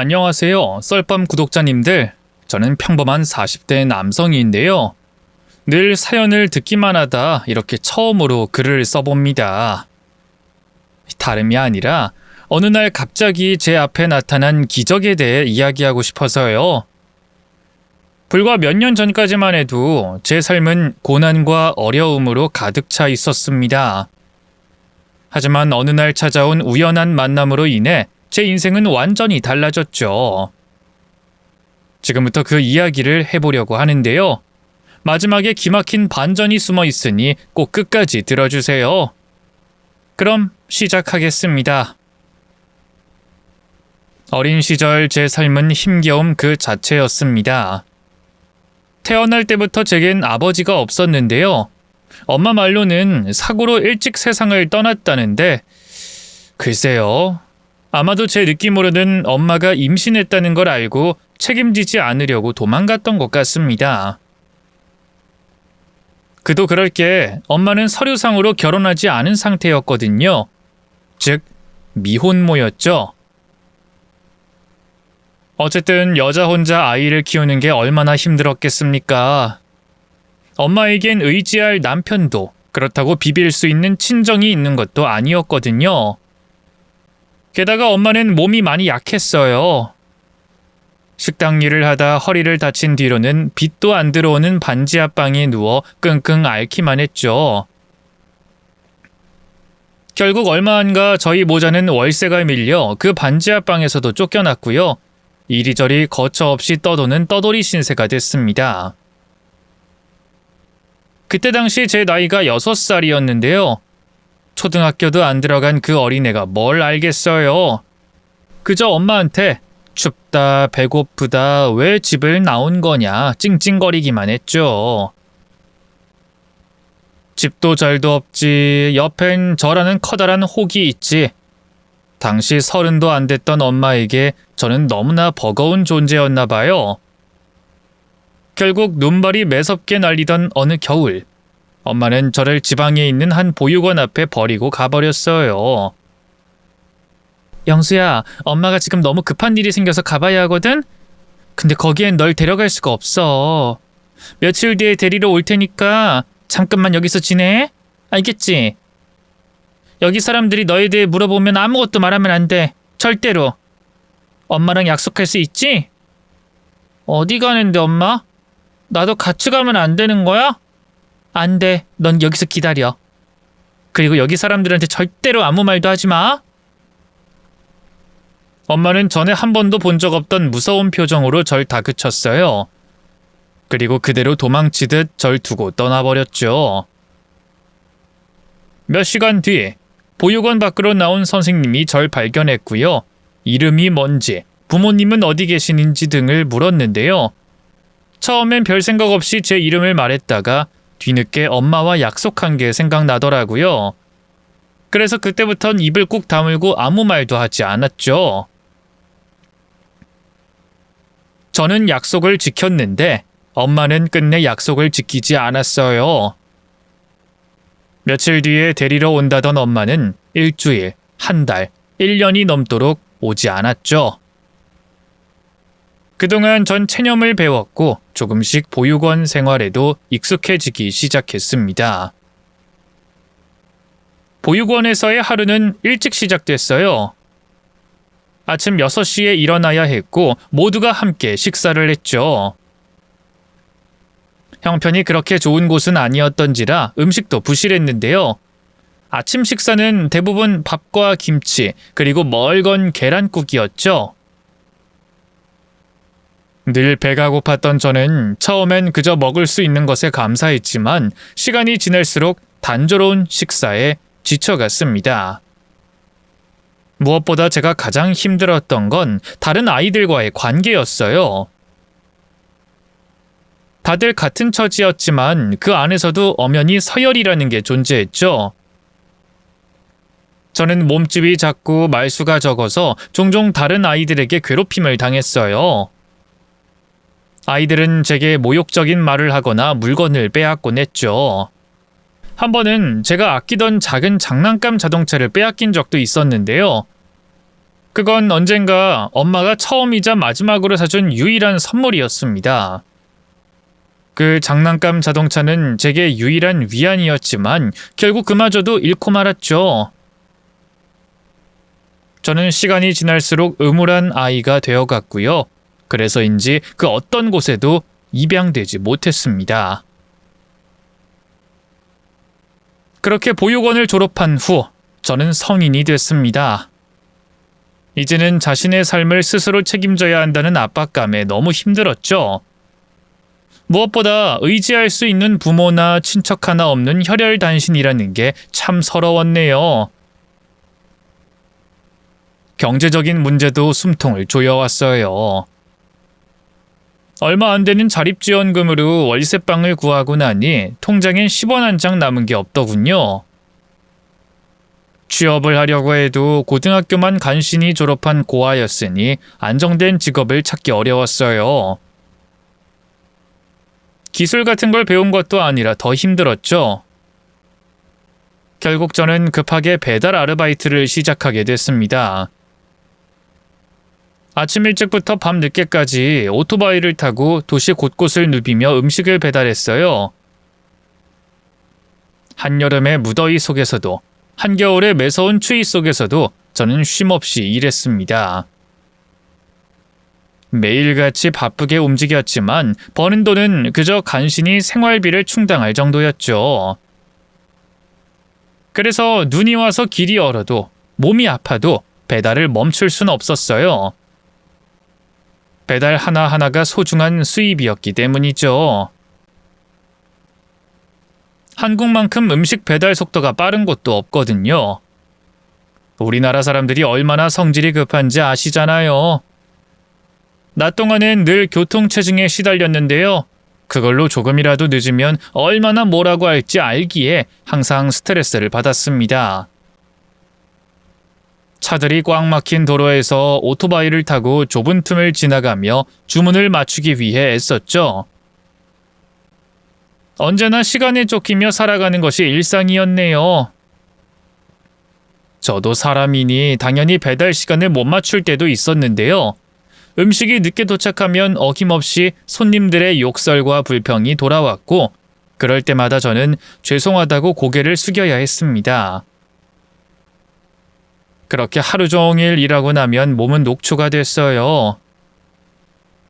안녕하세요. 썰밤 구독자님들. 저는 평범한 40대 남성인데요. 늘 사연을 듣기만 하다 이렇게 처음으로 글을 써봅니다. 다름이 아니라 어느 날 갑자기 제 앞에 나타난 기적에 대해 이야기하고 싶어서요. 불과 몇 년 전까지만 해도 제 삶은 고난과 어려움으로 가득 차 있었습니다. 하지만 어느 날 찾아온 우연한 만남으로 인해 제 인생은 완전히 달라졌죠. 지금부터 그 이야기를 해보려고 하는데요. 마지막에 기막힌 반전이 숨어 있으니 꼭 끝까지 들어주세요. 그럼 시작하겠습니다. 어린 시절 제 삶은 힘겨움 그 자체였습니다. 태어날 때부터 제겐 아버지가 없었는데요. 엄마 말로는 사고로 일찍 세상을 떠났다는데 글쎄요. 아마도 제 느낌으로는 엄마가 임신했다는 걸 알고 책임지지 않으려고 도망갔던 것 같습니다. 그도 그럴 게 엄마는 서류상으로 결혼하지 않은 상태였거든요. 즉, 미혼모였죠. 어쨌든 여자 혼자 아이를 키우는 게 얼마나 힘들었겠습니까? 엄마에겐 의지할 남편도 그렇다고 비빌 수 있는 친정이 있는 것도 아니었거든요. 게다가 엄마는 몸이 많이 약했어요. 식당 일을 하다 허리를 다친 뒤로는 빛도 안 들어오는 반지 앞방에 누워 끙끙 앓기만 했죠. 결국 얼마 안 가 저희 모자는 월세가 밀려 그 반지 앞방에서도 쫓겨났고요. 이리저리 거처 없이 떠도는 떠돌이 신세가 됐습니다. 그때 당시 제 나이가 6살이었는데요. 초등학교도 안 들어간 그 어린애가 뭘 알겠어요. 그저 엄마한테 춥다, 배고프다, 왜 집을 나온 거냐 찡찡거리기만 했죠. 집도 잘도 없지, 옆엔 저라는 커다란 혹이 있지. 당시 30도 안 됐던 엄마에게 저는 너무나 버거운 존재였나 봐요. 결국 눈발이 매섭게 날리던 어느 겨울, 엄마는 저를 지방에 있는 한 보육원 앞에 버리고 가버렸어요. 영수야, 엄마가 지금 너무 급한 일이 생겨서 가봐야 하거든? 근데 거기엔 널 데려갈 수가 없어. 며칠 뒤에 데리러 올 테니까 잠깐만 여기서 지내? 알겠지? 여기 사람들이 너에 대해 물어보면 아무것도 말하면 안 돼. 절대로. 엄마랑 약속할 수 있지? 어디 가는데 엄마? 나도 같이 가면 안 되는 거야? 안 돼. 넌 여기서 기다려. 그리고 여기 사람들한테 절대로 아무 말도 하지 마. 엄마는 전에 한 번도 본 적 없던 무서운 표정으로 절 다그쳤어요. 그리고 그대로 도망치듯 절 두고 떠나버렸죠. 몇 시간 뒤 보육원 밖으로 나온 선생님이 절 발견했고요. 이름이 뭔지, 부모님은 어디 계시는지 등을 물었는데요. 처음엔 별 생각 없이 제 이름을 말했다가 뒤늦게 엄마와 약속한 게 생각나더라고요. 그래서 그때부턴 입을 꾹 다물고 아무 말도 하지 않았죠. 저는 약속을 지켰는데 엄마는 끝내 약속을 지키지 않았어요. 며칠 뒤에 데리러 온다던 엄마는 일주일, 한 달, 1년이 넘도록 오지 않았죠. 그동안 전 체념을 배웠고 조금씩 보육원 생활에도 익숙해지기 시작했습니다. 보육원에서의 하루는 일찍 시작됐어요. 아침 6시에 일어나야 했고 모두가 함께 식사를 했죠. 형편이 그렇게 좋은 곳은 아니었던지라 음식도 부실했는데요. 아침 식사는 대부분 밥과 김치 그리고 멀건 계란국이었죠. 늘 배가 고팠던 저는 처음엔 그저 먹을 수 있는 것에 감사했지만 시간이 지날수록 단조로운 식사에 지쳐갔습니다. 무엇보다 제가 가장 힘들었던 건 다른 아이들과의 관계였어요. 다들 같은 처지였지만 그 안에서도 엄연히 서열이라는 게 존재했죠. 저는 몸집이 작고 말수가 적어서 종종 다른 아이들에게 괴롭힘을 당했어요. 아이들은 제게 모욕적인 말을 하거나 물건을 빼앗곤 했죠. 한 번은 제가 아끼던 작은 장난감 자동차를 빼앗긴 적도 있었는데요. 그건 언젠가 엄마가 처음이자 마지막으로 사준 유일한 선물이었습니다. 그 장난감 자동차는 제게 유일한 위안이었지만 결국 그마저도 잃고 말았죠. 저는 시간이 지날수록 음울한 아이가 되어갔고요. 그래서인지 그 어떤 곳에도 입양되지 못했습니다. 그렇게 보육원을 졸업한 후 저는 성인이 됐습니다. 이제는 자신의 삶을 스스로 책임져야 한다는 압박감에 너무 힘들었죠. 무엇보다 의지할 수 있는 부모나 친척 하나 없는 혈혈단신이라는 게 참 서러웠네요. 경제적인 문제도 숨통을 조여왔어요. 얼마 안 되는 자립지원금으로 월세방을 구하고 나니 통장엔 10원 한 장 남은 게 없더군요. 취업을 하려고 해도 고등학교만 간신히 졸업한 고아였으니 안정된 직업을 찾기 어려웠어요. 기술 같은 걸 배운 것도 아니라 더 힘들었죠. 결국 저는 급하게 배달 아르바이트를 시작하게 됐습니다. 아침 일찍부터 밤 늦게까지 오토바이를 타고 도시 곳곳을 누비며 음식을 배달했어요. 한여름의 무더위 속에서도 한겨울의 매서운 추위 속에서도 저는 쉼없이 일했습니다. 매일같이 바쁘게 움직였지만 버는 돈은 그저 간신히 생활비를 충당할 정도였죠. 그래서 눈이 와서 길이 얼어도 몸이 아파도 배달을 멈출 순 없었어요. 배달 하나하나가 소중한 수입이었기 때문이죠. 한국만큼 음식 배달 속도가 빠른 곳도 없거든요. 우리나라 사람들이 얼마나 성질이 급한지 아시잖아요. 낮 동안엔 늘 교통체증에 시달렸는데요. 그걸로 조금이라도 늦으면 얼마나 뭐라고 할지 알기에 항상 스트레스를 받았습니다. 차들이 꽉 막힌 도로에서 오토바이를 타고 좁은 틈을 지나가며 주문을 맞추기 위해 애썼죠. 언제나 시간에 쫓기며 살아가는 것이 일상이었네요. 저도 사람이니 당연히 배달 시간을 못 맞출 때도 있었는데요. 음식이 늦게 도착하면 어김없이 손님들의 욕설과 불평이 돌아왔고, 그럴 때마다 저는 죄송하다고 고개를 숙여야 했습니다. 그렇게 하루 종일 일하고 나면 몸은 녹초가 됐어요.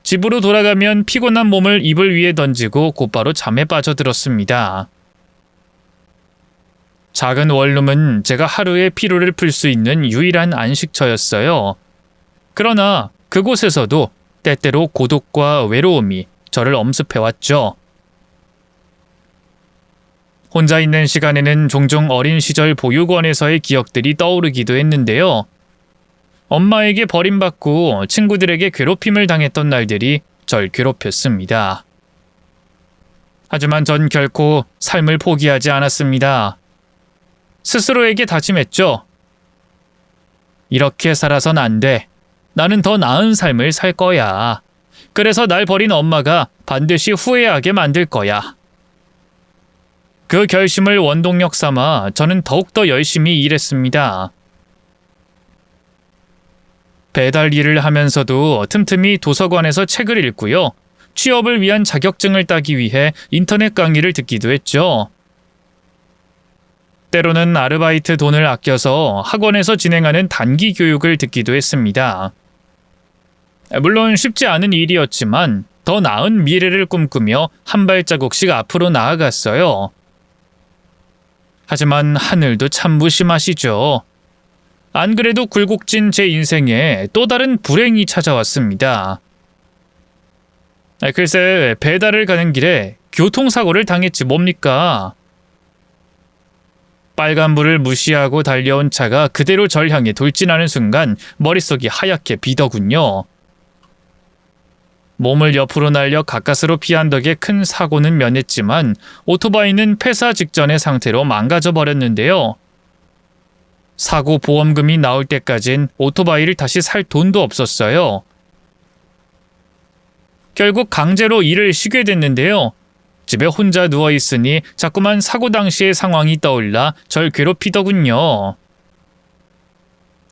집으로 돌아가면 피곤한 몸을 이불 위에 던지고 곧바로 잠에 빠져들었습니다. 작은 원룸은 제가 하루의 피로를 풀 수 있는 유일한 안식처였어요. 그러나 그곳에서도 때때로 고독과 외로움이 저를 엄습해왔죠. 혼자 있는 시간에는 종종 어린 시절 보육원에서의 기억들이 떠오르기도 했는데요. 엄마에게 버림받고 친구들에게 괴롭힘을 당했던 날들이 절 괴롭혔습니다. 하지만 전 결코 삶을 포기하지 않았습니다. 스스로에게 다짐했죠. 이렇게 살아선 안 돼. 나는 더 나은 삶을 살 거야. 그래서 날 버린 엄마가 반드시 후회하게 만들 거야. 그 결심을 원동력 삼아 저는 더욱더 열심히 일했습니다. 배달 일을 하면서도 틈틈이 도서관에서 책을 읽고요. 취업을 위한 자격증을 따기 위해 인터넷 강의를 듣기도 했죠. 때로는 아르바이트 돈을 아껴서 학원에서 진행하는 단기 교육을 듣기도 했습니다. 물론 쉽지 않은 일이었지만 더 나은 미래를 꿈꾸며 한 발자국씩 앞으로 나아갔어요. 하지만 하늘도 참 무심하시죠. 안 그래도 굴곡진 제 인생에 또 다른 불행이 찾아왔습니다. 글쎄, 배달을 가는 길에 교통사고를 당했지 뭡니까? 빨간불을 무시하고 달려온 차가 그대로 절 향해 돌진하는 순간 머릿속이 하얗게 비더군요. 몸을 옆으로 날려 가까스로 피한 덕에 큰 사고는 면했지만 오토바이는 폐사 직전의 상태로 망가져 버렸는데요. 사고 보험금이 나올 때까진 오토바이를 다시 살 돈도 없었어요. 결국 강제로 일을 쉬게 됐는데요. 집에 혼자 누워있으니 자꾸만 사고 당시의 상황이 떠올라 절 괴롭히더군요.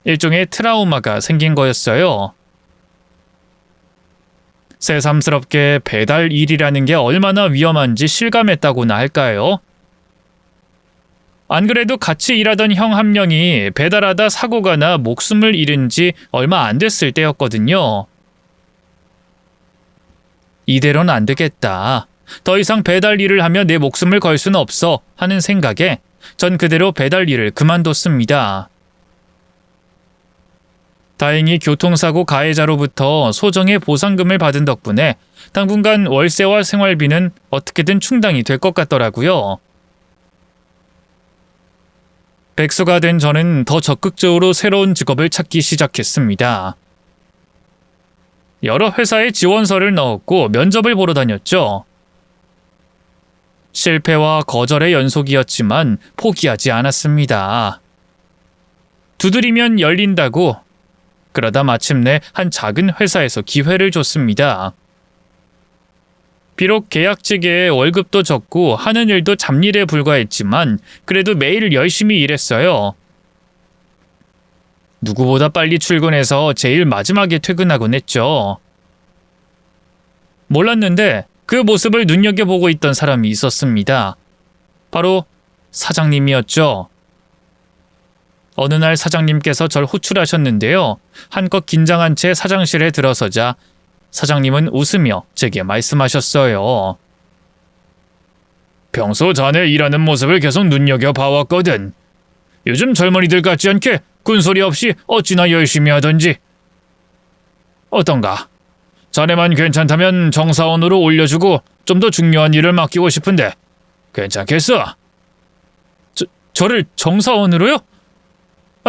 일종의 트라우마가 생긴 거였어요. 새삼스럽게 배달 일이라는 게 얼마나 위험한지 실감했다고나 할까요? 안 그래도 같이 일하던 형 한 명이 배달하다 사고가 나 목숨을 잃은 지 얼마 안 됐을 때였거든요. 이대로는 안 되겠다. 더 이상 배달 일을 하며 내 목숨을 걸 수는 없어 하는 생각에 전 그대로 배달 일을 그만뒀습니다. 다행히 교통사고 가해자로부터 소정의 보상금을 받은 덕분에 당분간 월세와 생활비는 어떻게든 충당이 될 것 같더라고요. 백수가 된 저는 더 적극적으로 새로운 직업을 찾기 시작했습니다. 여러 회사에 지원서를 넣었고 면접을 보러 다녔죠. 실패와 거절의 연속이었지만 포기하지 않았습니다. 두드리면 열린다고. 그러다 마침내 한 작은 회사에서 기회를 줬습니다. 비록 계약직에 월급도 적고 하는 일도 잡일에 불과했지만 그래도 매일 열심히 일했어요. 누구보다 빨리 출근해서 제일 마지막에 퇴근하곤 했죠. 몰랐는데 그 모습을 눈여겨보고 있던 사람이 있었습니다. 바로 사장님이었죠. 어느 날 사장님께서 절 호출하셨는데요. 한껏 긴장한 채 사장실에 들어서자 사장님은 웃으며 제게 말씀하셨어요. 평소 자네 일하는 모습을 계속 눈여겨봐왔거든. 요즘 젊은이들 같지 않게 군소리 없이 어찌나 열심히 하던지. 어떤가? 자네만 괜찮다면 정사원으로 올려주고 좀 더 중요한 일을 맡기고 싶은데 괜찮겠어? 저를 정사원으로요?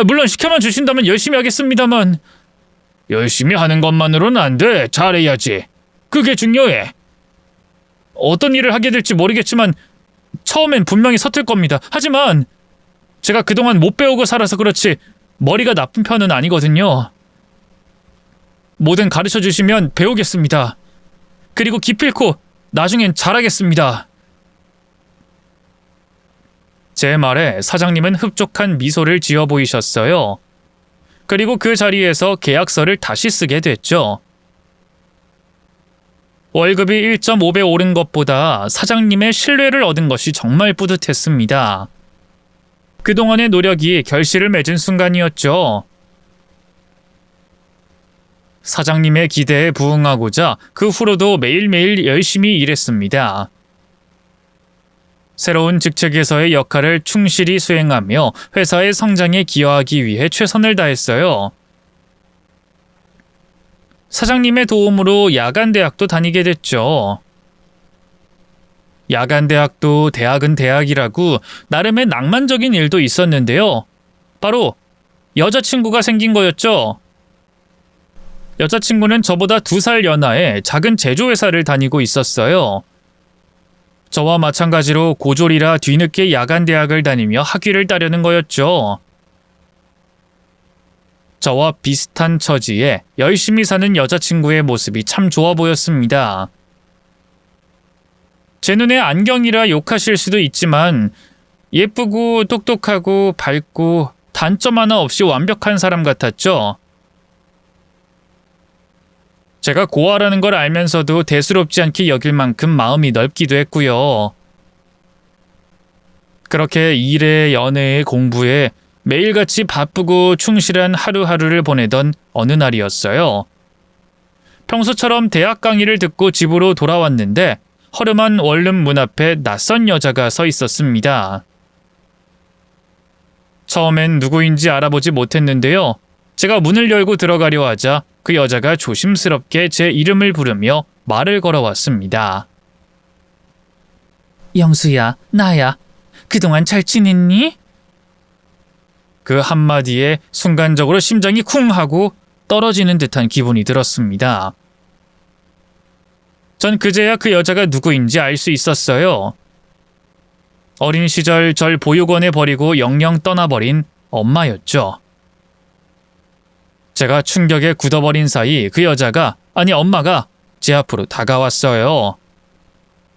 물론 시켜만 주신다면 열심히 하겠습니다만. 열심히 하는 것만으로는 안 돼. 잘해야지. 그게 중요해. 어떤 일을 하게 될지 모르겠지만 처음엔 분명히 서툴 겁니다. 하지만 제가 그동안 못 배우고 살아서 그렇지 머리가 나쁜 편은 아니거든요. 뭐든 가르쳐 주시면 배우겠습니다. 그리고 기필코 나중엔 잘하겠습니다. 제 말에 사장님은 흡족한 미소를 지어 보이셨어요. 그리고 그 자리에서 계약서를 다시 쓰게 됐죠. 월급이 1.5배 오른 것보다 사장님의 신뢰를 얻은 것이 정말 뿌듯했습니다. 그동안의 노력이 결실을 맺은 순간이었죠. 사장님의 기대에 부응하고자 그 후로도 매일매일 열심히 일했습니다. 새로운 직책에서의 역할을 충실히 수행하며 회사의 성장에 기여하기 위해 최선을 다했어요. 사장님의 도움으로 야간대학도 다니게 됐죠. 야간대학도 대학은 대학이라고 나름의 낭만적인 일도 있었는데요. 바로 여자친구가 생긴 거였죠. 여자친구는 저보다 2살 연하의 작은 제조회사를 다니고 있었어요. 저와 마찬가지로 고졸이라 뒤늦게 야간대학을 다니며 학위를 따려는 거였죠. 저와 비슷한 처지에 열심히 사는 여자친구의 모습이 참 좋아 보였습니다. 제 눈에 안경이라 욕하실 수도 있지만 예쁘고 똑똑하고 밝고 단점 하나 없이 완벽한 사람 같았죠. 제가 고아라는 걸 알면서도 대수롭지 않게 여길 만큼 마음이 넓기도 했고요. 그렇게 일에 연애에 공부에 매일같이 바쁘고 충실한 하루하루를 보내던 어느 날이었어요. 평소처럼 대학 강의를 듣고 집으로 돌아왔는데 허름한 원룸 문 앞에 낯선 여자가 서 있었습니다. 처음엔 누구인지 알아보지 못했는데요. 제가 문을 열고 들어가려 하자 그 여자가 조심스럽게 제 이름을 부르며 말을 걸어왔습니다. 영수야, 나야. 그동안 잘 지냈니? 그 한마디에 순간적으로 심장이 쿵 하고 떨어지는 듯한 기분이 들었습니다. 전 그제야 그 여자가 누구인지 알 수 있었어요. 어린 시절 절 보육원에 버리고 영영 떠나버린 엄마였죠. 제가 충격에 굳어버린 사이 그 여자가, 아니 엄마가 제 앞으로 다가왔어요.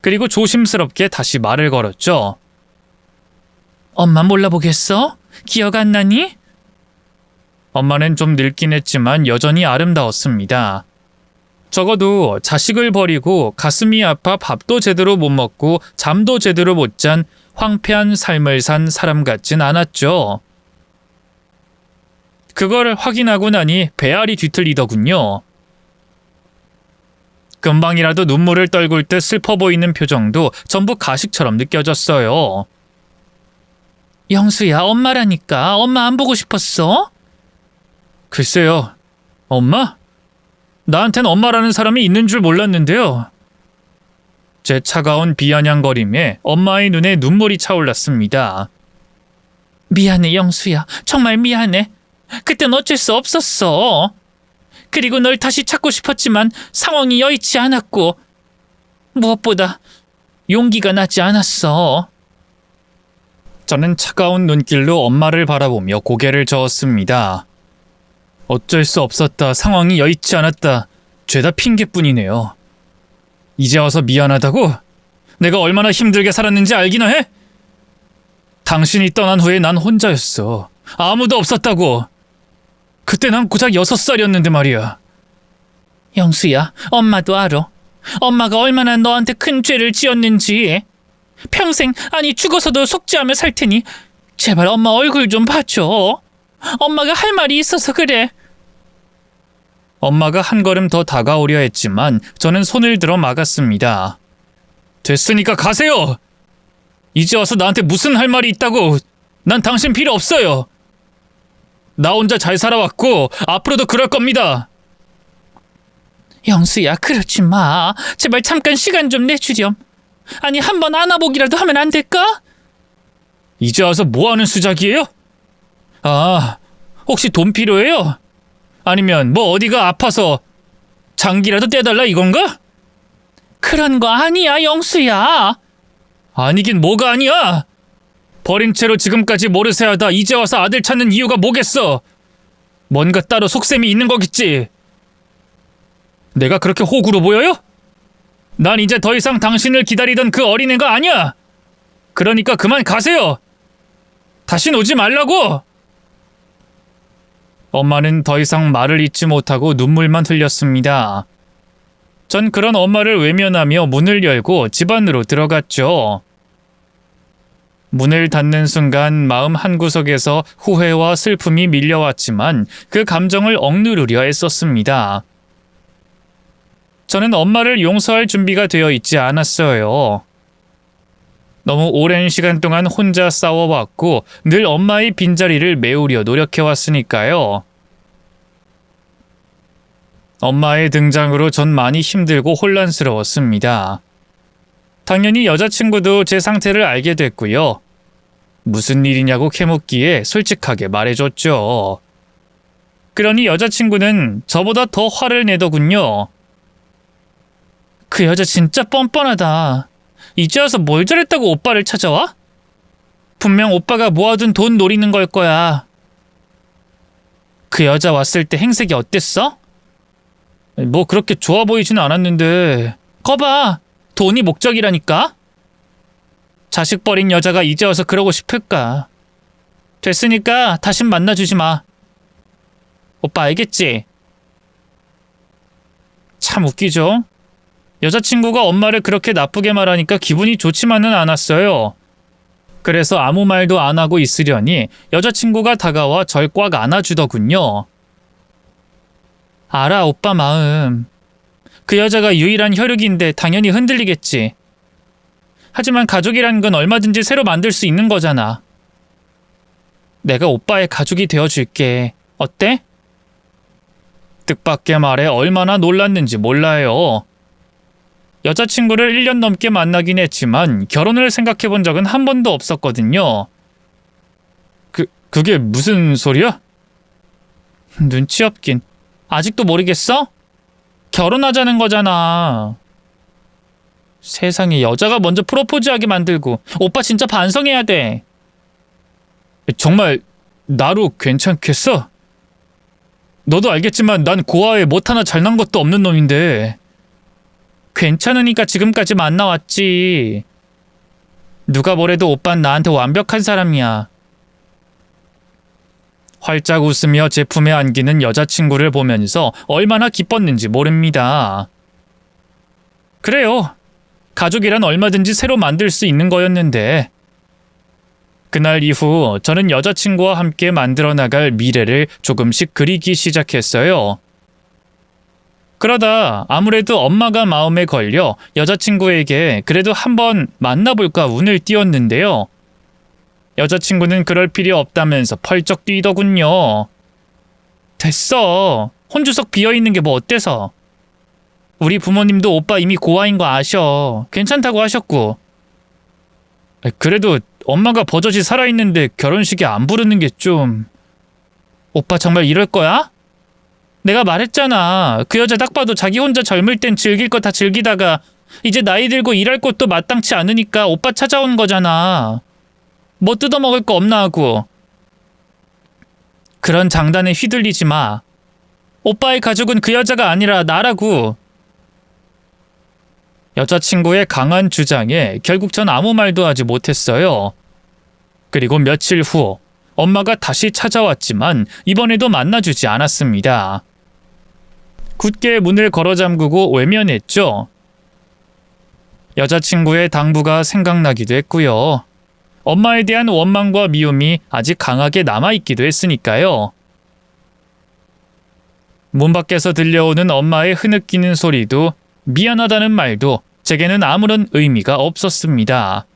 그리고 조심스럽게 다시 말을 걸었죠. 엄마 몰라보겠어? 기억 안 나니? 엄마는 좀 늙긴 했지만 여전히 아름다웠습니다. 적어도 자식을 버리고 가슴이 아파 밥도 제대로 못 먹고 잠도 제대로 못 잔 황폐한 삶을 산 사람 같진 않았죠. 그걸 확인하고 나니 배알이 뒤틀리더군요. 금방이라도 눈물을 떨굴 듯 슬퍼 보이는 표정도 전부 가식처럼 느껴졌어요. 영수야, 엄마라니까. 엄마 안 보고 싶었어? 글쎄요. 엄마? 나한텐 엄마라는 사람이 있는 줄 몰랐는데요. 제 차가운 비아냥거림에 엄마의 눈에 눈물이 차올랐습니다. 미안해, 영수야. 정말 미안해. 그땐 어쩔 수 없었어. 그리고 널 다시 찾고 싶었지만 상황이 여의치 않았고 무엇보다 용기가 나지 않았어. 저는 차가운 눈길로 엄마를 바라보며 고개를 저었습니다. 어쩔 수 없었다. 상황이 여의치 않았다. 죄다 핑계뿐이네요. 이제 와서 미안하다고? 내가 얼마나 힘들게 살았는지 알기나 해? 당신이 떠난 후에 난 혼자였어. 아무도 없었다고. 그때 난 고작 6살이었는데 말이야. 영수야, 엄마도 알아. 엄마가 얼마나 너한테 큰 죄를 지었는지. 평생, 아니 죽어서도 속죄하며 살 테니 제발 엄마 얼굴 좀 봐줘. 엄마가 할 말이 있어서 그래. 엄마가 한 걸음 더 다가오려 했지만 저는 손을 들어 막았습니다. 됐으니까 가세요. 이제 와서 나한테 무슨 할 말이 있다고. 난 당신 필요 없어요. 나 혼자 잘 살아왔고 앞으로도 그럴 겁니다. 영수야, 그러지 마. 제발 잠깐 시간 좀 내주렴. 아니, 한번 안아보기라도 하면 안 될까? 이제 와서 뭐하는 수작이에요? 아, 혹시 돈 필요해요? 아니면 뭐 어디가 아파서 장기라도 떼달라 이건가? 그런 거 아니야, 영수야. 아니긴 뭐가 아니야. 버린 채로 지금까지 모르쇠하다 이제 와서 아들 찾는 이유가 뭐겠어? 뭔가 따로 속셈이 있는 거겠지. 내가 그렇게 호구로 보여요? 난 이제 더 이상 당신을 기다리던 그 어린애가 아니야. 그러니까 그만 가세요. 다신 오지 말라고. 엄마는 더 이상 말을 잇지 못하고 눈물만 흘렸습니다. 전 그런 엄마를 외면하며 문을 열고 집 안으로 들어갔죠. 문을 닫는 순간 마음 한구석에서 후회와 슬픔이 밀려왔지만 그 감정을 억누르려 애썼습니다. 저는 엄마를 용서할 준비가 되어 있지 않았어요. 너무 오랜 시간 동안 혼자 싸워왔고 늘 엄마의 빈자리를 메우려 노력해왔으니까요. 엄마의 등장으로 전 많이 힘들고 혼란스러웠습니다. 당연히 여자친구도 제 상태를 알게 됐고요. 무슨 일이냐고 캐묻기에 솔직하게 말해줬죠. 그러니 여자친구는 저보다 더 화를 내더군요. 그 여자 진짜 뻔뻔하다. 이제 와서 뭘 잘했다고 오빠를 찾아와? 분명 오빠가 모아둔 돈 노리는 걸 거야. 그 여자 왔을 때 행색이 어땠어? 뭐 그렇게 좋아 보이지는 않았는데. 거봐, 돈이 목적이라니까? 자식 버린 여자가 이제 와서 그러고 싶을까? 됐으니까 다신 만나주지 마. 오빠 알겠지? 참 웃기죠? 여자친구가 엄마를 그렇게 나쁘게 말하니까 기분이 좋지만은 않았어요. 그래서 아무 말도 안 하고 있으려니 여자친구가 다가와 절 꽉 안아주더군요. 알아, 오빠 마음. 그 여자가 유일한 혈육인데 당연히 흔들리겠지. 하지만 가족이란 건 얼마든지 새로 만들 수 있는 거잖아. 내가 오빠의 가족이 되어줄게. 어때? 뜻밖의 말에 얼마나 놀랐는지 몰라요. 여자친구를 1년 넘게 만나긴 했지만 결혼을 생각해 본 적은 한 번도 없었거든요. 그게 무슨 소리야? 눈치 없긴. 아직도 모르겠어? 결혼하자는 거잖아. 세상에, 여자가 먼저 프로포즈하게 만들고. 오빠 진짜 반성해야 돼. 정말 나로 괜찮겠어? 너도 알겠지만 난 고아에 못 하나 잘난 것도 없는 놈인데. 괜찮으니까 지금까지 만나왔지. 누가 뭐래도 오빤 나한테 완벽한 사람이야. 활짝 웃으며 제품에 안기는 여자친구를 보면서 얼마나 기뻤는지 모릅니다. 그래요. 가족이란 얼마든지 새로 만들 수 있는 거였는데. 그날 이후 저는 여자친구와 함께 만들어 나갈 미래를 조금씩 그리기 시작했어요. 그러다 아무래도 엄마가 마음에 걸려 여자친구에게 그래도 한번 만나볼까 운을 띄웠는데요. 여자친구는 그럴 필요 없다면서 펄쩍 뛰더군요. 됐어. 혼주석 비어있는 게 뭐 어때서. 우리 부모님도 오빠 이미 고아인 거 아셔. 괜찮다고 하셨고. 그래도 엄마가 버젓이 살아있는데 결혼식에 안 부르는 게 좀... 오빠 정말 이럴 거야? 내가 말했잖아. 그 여자 딱 봐도 자기 혼자 젊을 땐 즐길 거 다 즐기다가 이제 나이 들고 일할 것도 마땅치 않으니까 오빠 찾아온 거잖아. 뭐 뜯어먹을 거 없나 하고. 그런 장단에 휘둘리지 마. 오빠의 가족은 그 여자가 아니라 나라고. 여자친구의 강한 주장에 결국 전 아무 말도 하지 못했어요. 그리고 며칠 후 엄마가 다시 찾아왔지만 이번에도 만나주지 않았습니다. 굳게 문을 걸어 잠그고 외면했죠. 여자친구의 당부가 생각나기도 했고요. 엄마에 대한 원망과 미움이 아직 강하게 남아있기도 했으니까요. 문 밖에서 들려오는 엄마의 흐느끼는 소리도 미안하다는 말도 제게는 아무런 의미가 없었습니다.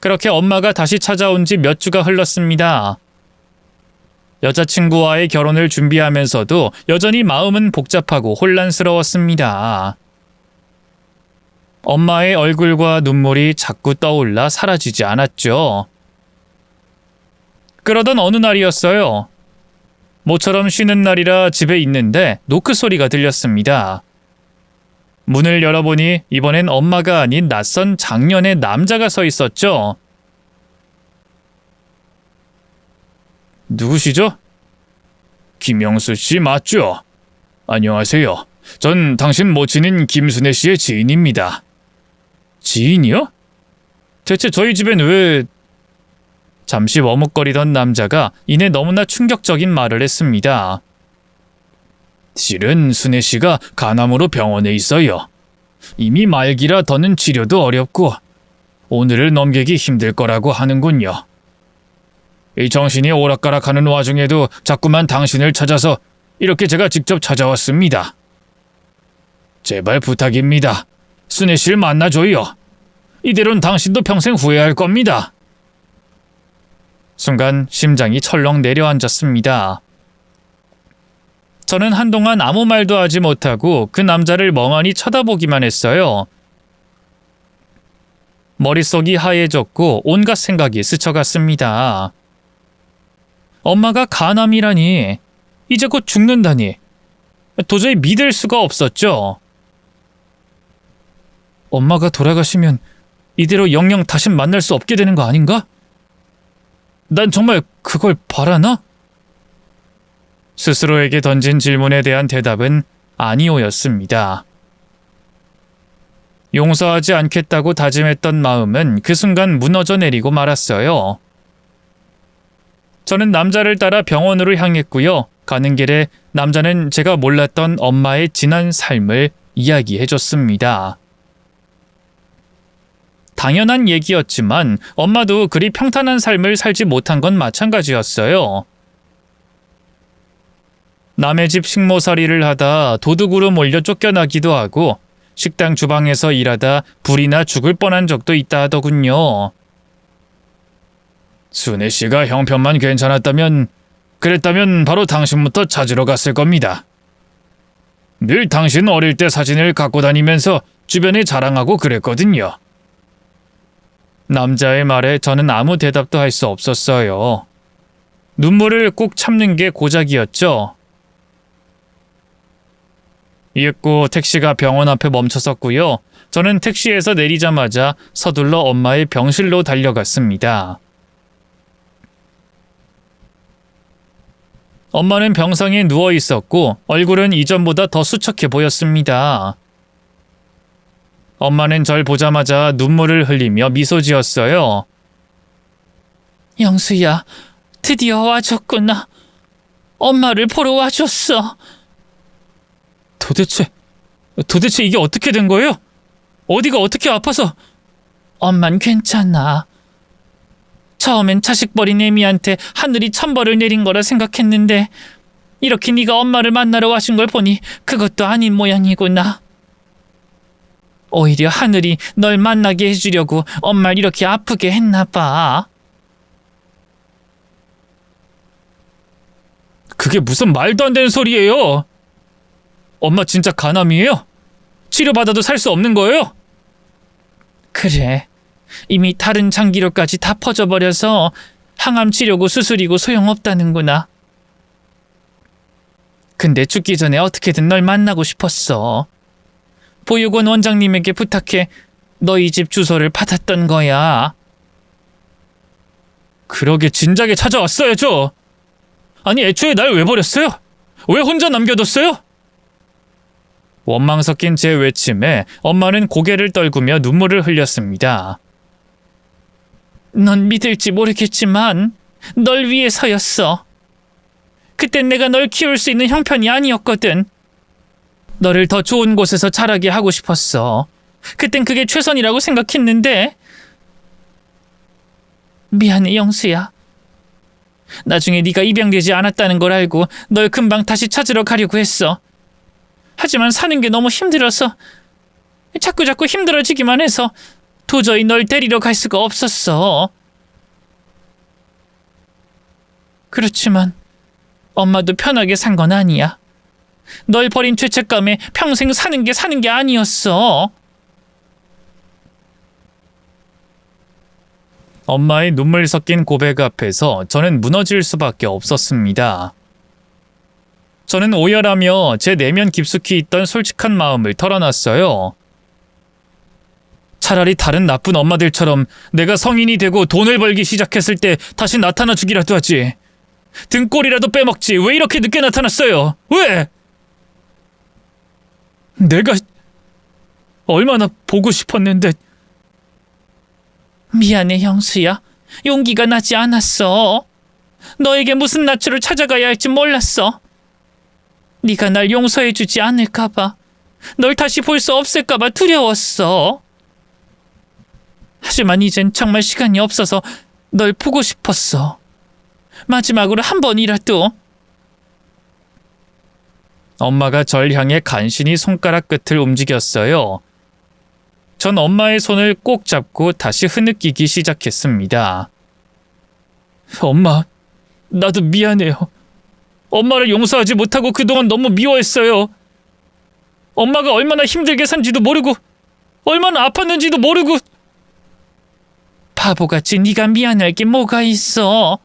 그렇게 엄마가 다시 찾아온 지 몇 주가 흘렀습니다. 여자친구와의 결혼을 준비하면서도 여전히 마음은 복잡하고 혼란스러웠습니다. 엄마의 얼굴과 눈물이 자꾸 떠올라 사라지지 않았죠. 그러던 어느 날이었어요. 모처럼 쉬는 날이라 집에 있는데 노크 소리가 들렸습니다. 문을 열어보니 이번엔 엄마가 아닌 낯선 장년의 남자가 서 있었죠. 누구시죠? 김영수 씨 맞죠? 안녕하세요. 전 당신 모친인 김순애 씨의 지인입니다. 지인이요? 대체 저희 집엔 왜... 잠시 머뭇거리던 남자가 이내 너무나 충격적인 말을 했습니다. 실은 순애 씨가 간암으로 병원에 있어요. 이미 말기라 더는 치료도 어렵고 오늘을 넘기기 힘들 거라고 하는군요. 이 정신이 오락가락하는 와중에도 자꾸만 당신을 찾아서 이렇게 제가 직접 찾아왔습니다. 제발 부탁입니다. 순애 씨를 만나줘요. 이대로는 당신도 평생 후회할 겁니다. 순간 심장이 철렁 내려앉았습니다. 저는 한동안 아무 말도 하지 못하고 그 남자를 멍하니 쳐다보기만 했어요. 머릿속이 하얘졌고 온갖 생각이 스쳐갔습니다. 엄마가 간암이라니, 이제 곧 죽는다니, 도저히 믿을 수가 없었죠. 엄마가 돌아가시면 이대로 영영 다신 만날 수 없게 되는 거 아닌가? 난 정말 그걸 바라나? 스스로에게 던진 질문에 대한 대답은 아니오였습니다. 용서하지 않겠다고 다짐했던 마음은 그 순간 무너져 내리고 말았어요. 저는 남자를 따라 병원으로 향했고요. 가는 길에 남자는 제가 몰랐던 엄마의 지난 삶을 이야기해줬습니다. 당연한 얘기였지만 엄마도 그리 평탄한 삶을 살지 못한 건 마찬가지였어요. 남의 집 식모살이를 하다 도둑으로 몰려 쫓겨나기도 하고 식당 주방에서 일하다 불이 나 죽을 뻔한 적도 있다 하더군요. 순애 씨가 형편만 그랬다면 바로 당신부터 찾으러 갔을 겁니다. 늘 당신 어릴 때 사진을 갖고 다니면서 주변에 자랑하고 그랬거든요. 남자의 말에 저는 아무 대답도 할 수 없었어요. 눈물을 꼭 참는 게 고작이었죠. 이윽고 택시가 병원 앞에 멈춰섰고요. 저는 택시에서 내리자마자 서둘러 엄마의 병실로 달려갔습니다. 엄마는 병상에 누워 있었고 얼굴은 이전보다 더 수척해 보였습니다. 엄마는 절 보자마자 눈물을 흘리며 미소 지었어요. 영수야, 드디어 와줬구나. 엄마를 보러 와줬어. 도대체 이게 어떻게 된 거예요? 어디가 어떻게 아파서? 엄만 괜찮아. 처음엔 자식 버린 애미한테 하늘이 천벌을 내린 거라 생각했는데 이렇게 네가 엄마를 만나러 와준 걸 보니 그것도 아닌 모양이구나. 오히려 하늘이 널 만나게 해주려고 엄마를 이렇게 아프게 했나 봐. 그게 무슨 말도 안 되는 소리예요? 엄마 진짜 간암이에요? 치료받아도 살 수 없는 거예요? 그래. 이미 다른 장기로까지 다 퍼져버려서 항암 치료고 수술이고 소용없다는구나. 근데 죽기 전에 어떻게든 널 만나고 싶었어. 보육원 원장님에게 부탁해 너희 집 주소를 받았던 거야. 그러게 진작에 찾아왔어야죠. 아니 애초에 날 왜 버렸어요? 왜 혼자 남겨뒀어요? 원망 섞인 제 외침에 엄마는 고개를 떨구며 눈물을 흘렸습니다. 넌 믿을지 모르겠지만 널 위해서였어. 그땐 내가 널 키울 수 있는 형편이 아니었거든. 너를 더 좋은 곳에서 자라게 하고 싶었어. 그땐 그게 최선이라고 생각했는데. 미안해 영수야. 나중에 네가 입양되지 않았다는 걸 알고 널 금방 다시 찾으러 가려고 했어. 하지만 사는 게 너무 힘들어서 자꾸 힘들어지기만 해서 도저히 널 데리러 갈 수가 없었어. 그렇지만 엄마도 편하게 산 건 아니야. 널 버린 죄책감에 평생 사는 게 아니었어. 엄마의 눈물 섞인 고백 앞에서 저는 무너질 수밖에 없었습니다. 저는 오열하며 제 내면 깊숙이 있던 솔직한 마음을 털어놨어요. 차라리 다른 나쁜 엄마들처럼 내가 성인이 되고 돈을 벌기 시작했을 때 다시 나타나 주기라도 하지. 등골이라도 빼먹지. 왜 이렇게 늦게 나타났어요? 왜? 내가 얼마나 보고 싶었는데. 미안해 형수야. 용기가 나지 않았어. 너에게 무슨 낯으로 찾아가야 할지 몰랐어. 네가 날 용서해주지 않을까봐, 널 다시 볼 수 없을까봐 두려웠어. 하지만 이젠 정말 시간이 없어서 널 보고 싶었어. 마지막으로 한 번이라도. 엄마가 절 향해 간신히 손가락 끝을 움직였어요. 전 엄마의 손을 꼭 잡고 다시 흐느끼기 시작했습니다. 엄마, 나도 미안해요. 엄마를 용서하지 못하고 그동안 너무 미워했어요. 엄마가 얼마나 힘들게 산지도 모르고 얼마나 아팠는지도 모르고. 바보같이 네가 미안할 게 뭐가 있어.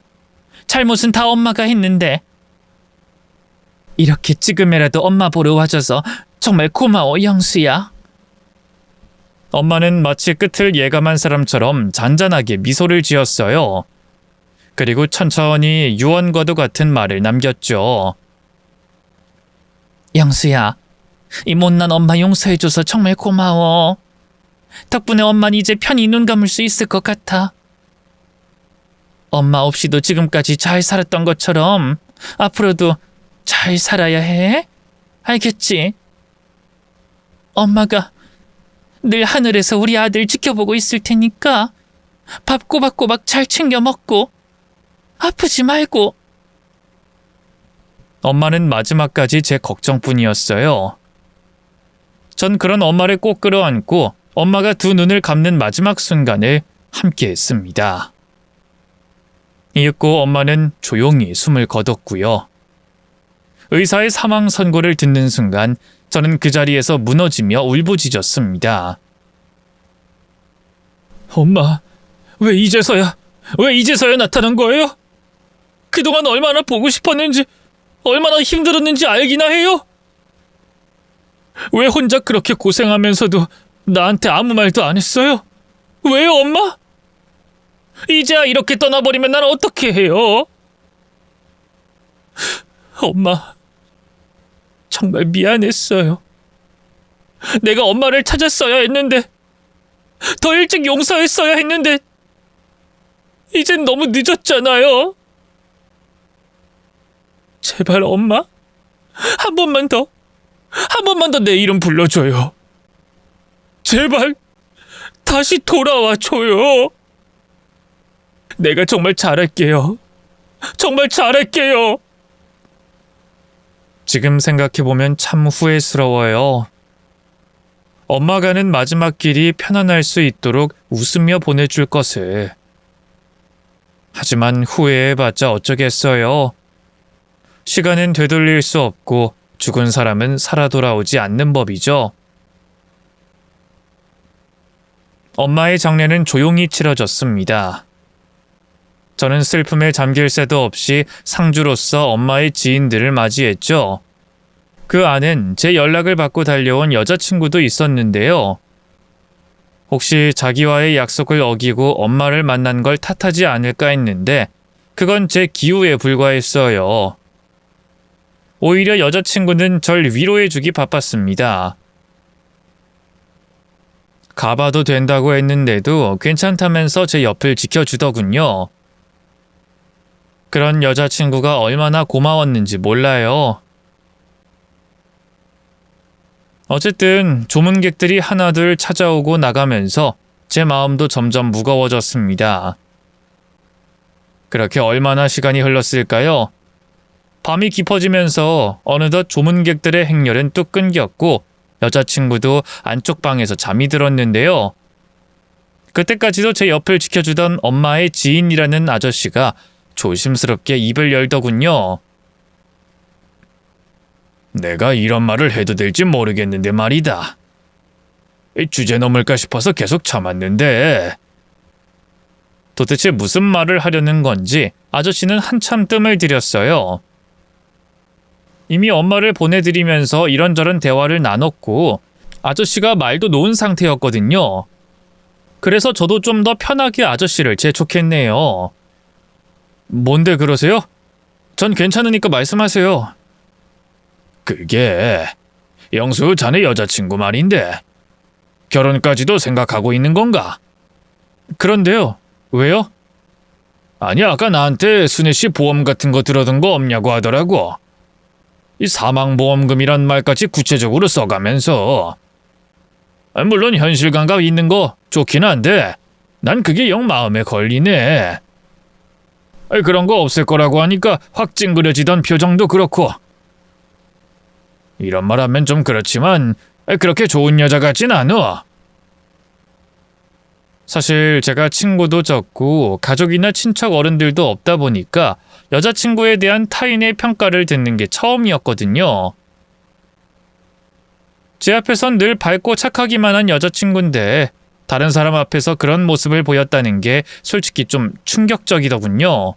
잘못은 다 엄마가 했는데. 이렇게 찌금이라도 엄마 보러 와줘서 정말 고마워 영수야. 엄마는 마치 끝을 예감한 사람처럼 잔잔하게 미소를 지었어요. 그리고 천천히 유언과도 같은 말을 남겼죠. 영수야, 이 못난 엄마 용서해줘서 정말 고마워. 덕분에 엄마는 이제 편히 눈 감을 수 있을 것 같아. 엄마 없이도 지금까지 잘 살았던 것처럼 앞으로도 잘 살아야 해. 알겠지? 엄마가 늘 하늘에서 우리 아들 지켜보고 있을 테니까 밥 꼬박꼬박 잘 챙겨 먹고 아프지 말고. 엄마는 마지막까지 제 걱정뿐이었어요. 전 그런 엄마를 꼭 끌어안고 엄마가 두 눈을 감는 마지막 순간을 함께했습니다. 이윽고 엄마는 조용히 숨을 거뒀고요. 의사의 사망 선고를 듣는 순간 저는 그 자리에서 무너지며 울부짖었습니다. 엄마, 왜 이제서야 나타난 거예요? 그동안 얼마나 보고 싶었는지, 얼마나 힘들었는지 알기나 해요? 왜 혼자 그렇게 고생하면서도 나한테 아무 말도 안 했어요? 왜요, 엄마? 이제야 이렇게 떠나버리면 난 어떻게 해요? 엄마, 정말 미안했어요. 내가 엄마를 찾았어야 했는데, 더 일찍 용서했어야 했는데, 이젠 너무 늦었잖아요. 제발 엄마, 한 번만 더 내 이름 불러줘요. 제발 다시 돌아와줘요. 내가 정말 잘할게요. 정말 잘할게요. 지금 생각해보면 참 후회스러워요. 엄마 가는 마지막 길이 편안할 수 있도록 웃으며 보내줄 것을. 하지만 후회해봤자 어쩌겠어요. 시간은 되돌릴 수 없고 죽은 사람은 살아 돌아오지 않는 법이죠. 엄마의 장례는 조용히 치러졌습니다. 저는 슬픔에 잠길 새도 없이 상주로서 엄마의 지인들을 맞이했죠. 그 안엔 제 연락을 받고 달려온 여자친구도 있었는데요. 혹시 자기와의 약속을 어기고 엄마를 만난 걸 탓하지 않을까 했는데 그건 제 기우에 불과했어요. 오히려 여자친구는 절 위로해주기 바빴습니다. 가봐도 된다고 했는데도 괜찮다면서 제 옆을 지켜주더군요. 그런 여자친구가 얼마나 고마웠는지 몰라요. 어쨌든 조문객들이 하나둘 찾아오고 나가면서 제 마음도 점점 무거워졌습니다. 그렇게 얼마나 시간이 흘렀을까요? 밤이 깊어지면서 어느덧 조문객들의 행렬은 뚝 끊겼고 여자친구도 안쪽 방에서 잠이 들었는데요. 그때까지도 제 옆을 지켜주던 엄마의 지인이라는 아저씨가 조심스럽게 입을 열더군요. 내가 이런 말을 해도 될지 모르겠는데 말이다. 주제 넘을까 싶어서 계속 참았는데. 도대체 무슨 말을 하려는 건지 아저씨는 한참 뜸을 들였어요. 이미 엄마를 보내드리면서 이런저런 대화를 나눴고 아저씨가 말도 놓은 상태였거든요. 그래서 저도 좀 더 편하게 아저씨를 재촉했네요. 뭔데 그러세요? 전 괜찮으니까 말씀하세요. 그게 영수 자네 여자친구 말인데 결혼까지도 생각하고 있는 건가? 그런데요. 왜요? 아니 아까 나한테 순애씨 보험 같은 거 들어둔 거 없냐고 하더라고. 이 사망보험금이란 말까지 구체적으로 써가면서. 물론 현실감각 있는 거 좋긴 한데 난 그게 영 마음에 걸리네. 그런 거 없을 거라고 하니까 확 찡그려지던 표정도 그렇고. 이런 말 하면 좀 그렇지만 그렇게 좋은 여자 같진 않아. 사실 제가 친구도 적고 가족이나 친척 어른들도 없다 보니까 여자친구에 대한 타인의 평가를 듣는 게 처음이었거든요. 제 앞에선 늘 밝고 착하기만 한 여자친구인데 다른 사람 앞에서 그런 모습을 보였다는 게 솔직히 좀 충격적이더군요.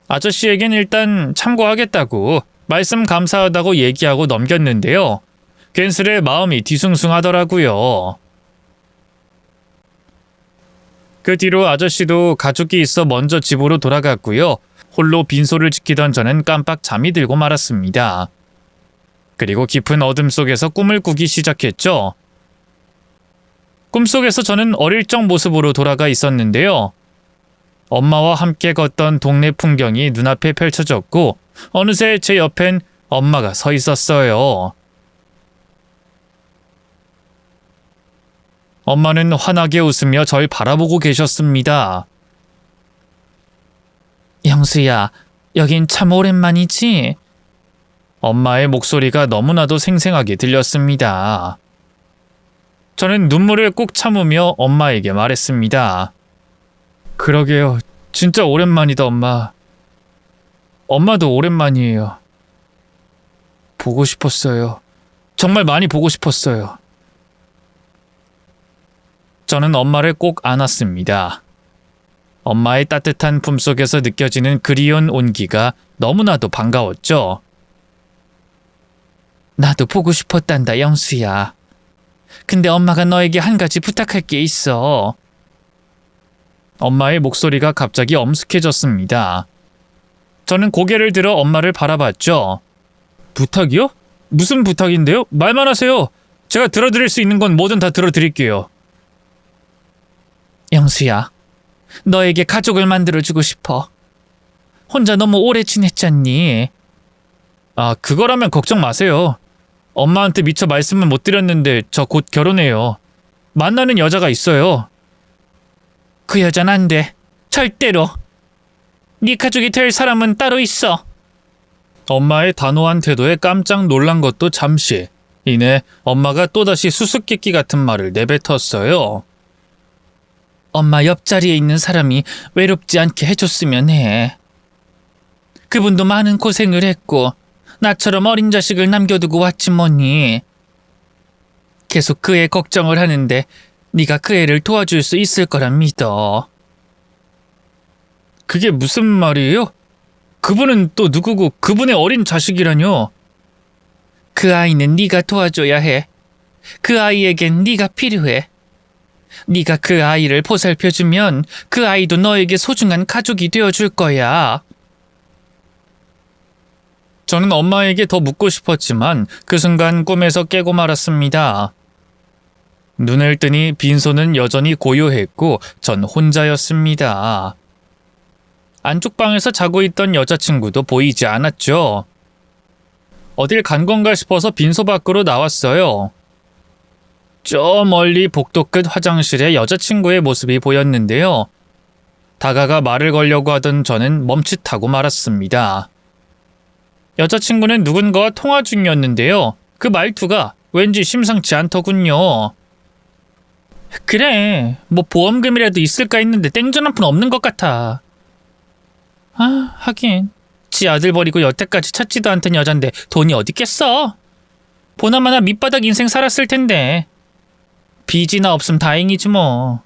아저씨에겐 일단 참고하겠다고 말씀 감사하다고 얘기하고 넘겼는데요. 괜스레 마음이 뒤숭숭하더라고요. 그 뒤로 아저씨도 가족이 있어 먼저 집으로 돌아갔고요. 홀로 빈소를 지키던 저는 깜빡 잠이 들고 말았습니다. 그리고 깊은 어둠 속에서 꿈을 꾸기 시작했죠. 꿈속에서 저는 어릴 적 모습으로 돌아가 있었는데요. 엄마와 함께 걷던 동네 풍경이 눈앞에 펼쳐졌고 어느새 제 옆엔 엄마가 서 있었어요. 엄마는 환하게 웃으며 절 바라보고 계셨습니다. 영수야, 여긴 참 오랜만이지? 엄마의 목소리가 너무나도 생생하게 들렸습니다. 저는 눈물을 꾹 참으며 엄마에게 말했습니다. 그러게요. 진짜 오랜만이다, 엄마. 엄마도 오랜만이에요. 보고 싶었어요. 정말 많이 보고 싶었어요. 저는 엄마를 꼭 안았습니다. 엄마의 따뜻한 품속에서 느껴지는 그리운 온기가 너무나도 반가웠죠. 나도 보고 싶었단다, 영수야. 근데 엄마가 너에게 한 가지 부탁할 게 있어. 엄마의 목소리가 갑자기 엄숙해졌습니다. 저는 고개를 들어 엄마를 바라봤죠. 부탁이요? 무슨 부탁인데요? 말만 하세요. 제가 들어드릴 수 있는 건 뭐든 다 들어드릴게요. 영수야, 너에게 가족을 만들어주고 싶어. 혼자 너무 오래 지냈잖니. 아, 그거라면 걱정 마세요. 엄마한테 미처 말씀은 못 드렸는데 저 곧 결혼해요. 만나는 여자가 있어요. 그 여잔 안 돼. 절대로. 네 가족이 될 사람은 따로 있어. 엄마의 단호한 태도에 깜짝 놀란 것도 잠시. 이내 엄마가 또다시 수수께끼 같은 말을 내뱉었어요. 엄마 옆자리에 있는 사람이 외롭지 않게 해줬으면 해. 그분도 많은 고생을 했고 나처럼 어린 자식을 남겨두고 왔지 뭐니. 계속 그 애 걱정을 하는데 네가 그 애를 도와줄 수 있을 거란 믿어. 그게 무슨 말이에요? 그분은 또 누구고 그분의 어린 자식이라뇨? 그 아이는 네가 도와줘야 해. 그 아이에겐 네가 필요해. 네가 그 아이를 보살펴주면 그 아이도 너에게 소중한 가족이 되어줄 거야. 저는 엄마에게 더 묻고 싶었지만 그 순간 꿈에서 깨고 말았습니다. 눈을 뜨니 빈소는 여전히 고요했고 전 혼자였습니다. 안쪽 방에서 자고 있던 여자친구도 보이지 않았죠. 어딜 간 건가 싶어서 빈소 밖으로 나왔어요. 저 멀리 복도 끝 화장실에 여자친구의 모습이 보였는데요. 다가가 말을 걸려고 하던 저는 멈칫하고 말았습니다. 여자친구는 누군가와 통화 중이었는데요. 그 말투가 왠지 심상치 않더군요. 그래, 뭐 보험금이라도 있을까 했는데 땡전 한 푼 없는 것 같아. 아, 하긴 지 아들 버리고 여태까지 찾지도 않던 여잔데 돈이 어딨겠어. 보나마나 밑바닥 인생 살았을 텐데. 빚이나 없음 다행이지 뭐.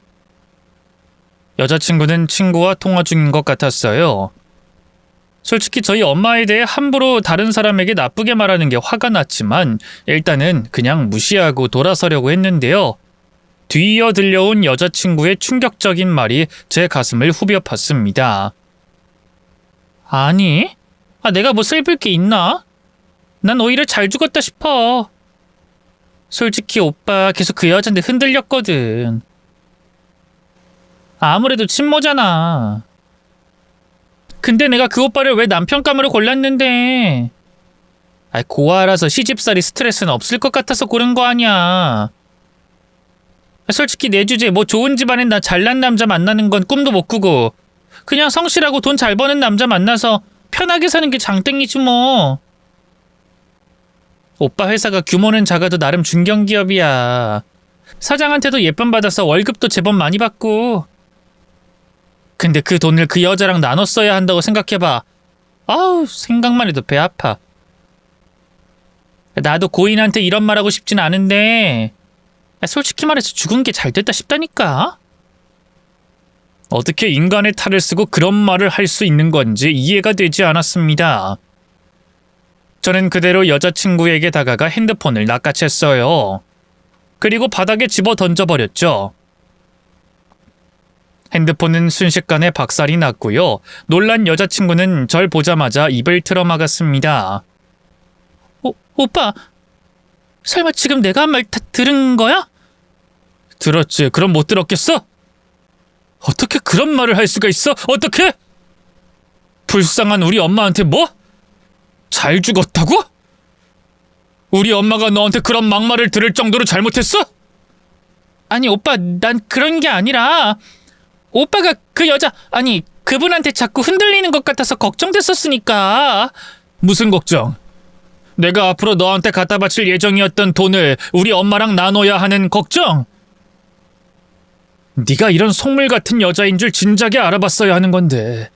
여자친구는 친구와 통화 중인 것 같았어요. 솔직히 저희 엄마에 대해 함부로 다른 사람에게 나쁘게 말하는 게 화가 났지만 일단은 그냥 무시하고 돌아서려고 했는데요. 뒤이어 들려온 여자친구의 충격적인 말이 제 가슴을 후벼 팠습니다. 아니, 내가 뭐 슬플 게 있나? 난 오히려 잘 죽었다 싶어. 솔직히 오빠 계속 그 여잔데 흔들렸거든. 아무래도 친모잖아. 근데 내가 그 오빠를 왜 남편감으로 골랐는데? 고아라서 시집살이 스트레스는 없을 것 같아서 고른 거 아니야. 솔직히 내 주제에 뭐 좋은 집안엔 나 잘난 남자 만나는 건 꿈도 못 꾸고 그냥 성실하고 돈 잘 버는 남자 만나서 편하게 사는 게 장땡이지 뭐. 오빠 회사가 규모는 작아도 나름 중견기업이야. 사장한테도 예쁨 받아서 월급도 제법 많이 받고. 근데 그 돈을 그 여자랑 나눠 써야 한다고 생각해봐. 아우, 생각만 해도 배 아파. 나도 고인한테 이런 말하고 싶진 않은데 솔직히 말해서 죽은 게 잘 됐다 싶다니까. 어떻게 인간의 탈을 쓰고 그런 말을 할 수 있는 건지 이해가 되지 않았습니다. 저는 그대로 여자친구에게 다가가 핸드폰을 낚아챘어요. 그리고 바닥에 집어 던져버렸죠. 핸드폰은 순식간에 박살이 났고요. 놀란 여자친구는 절 보자마자 입을 틀어막았습니다. 오빠, 설마 지금 내가 한 말 다 들은 거야? 들었지. 그럼 못 들었겠어? 어떻게 그런 말을 할 수가 있어? 어떻게? 불쌍한 우리 엄마한테 뭐? 잘 죽었다고? 우리 엄마가 너한테 그런 막말을 들을 정도로 잘못했어? 아니 오빠, 난 그런 게 아니라 오빠가 그 여자, 아니 그분한테 자꾸 흔들리는 것 같아서 걱정됐었으니까. 무슨 걱정? 내가 앞으로 너한테 갖다 바칠 예정이었던 돈을 우리 엄마랑 나눠야 하는 걱정? 네가 이런 속물 같은 여자인 줄 진작에 알아봤어야 하는 건데.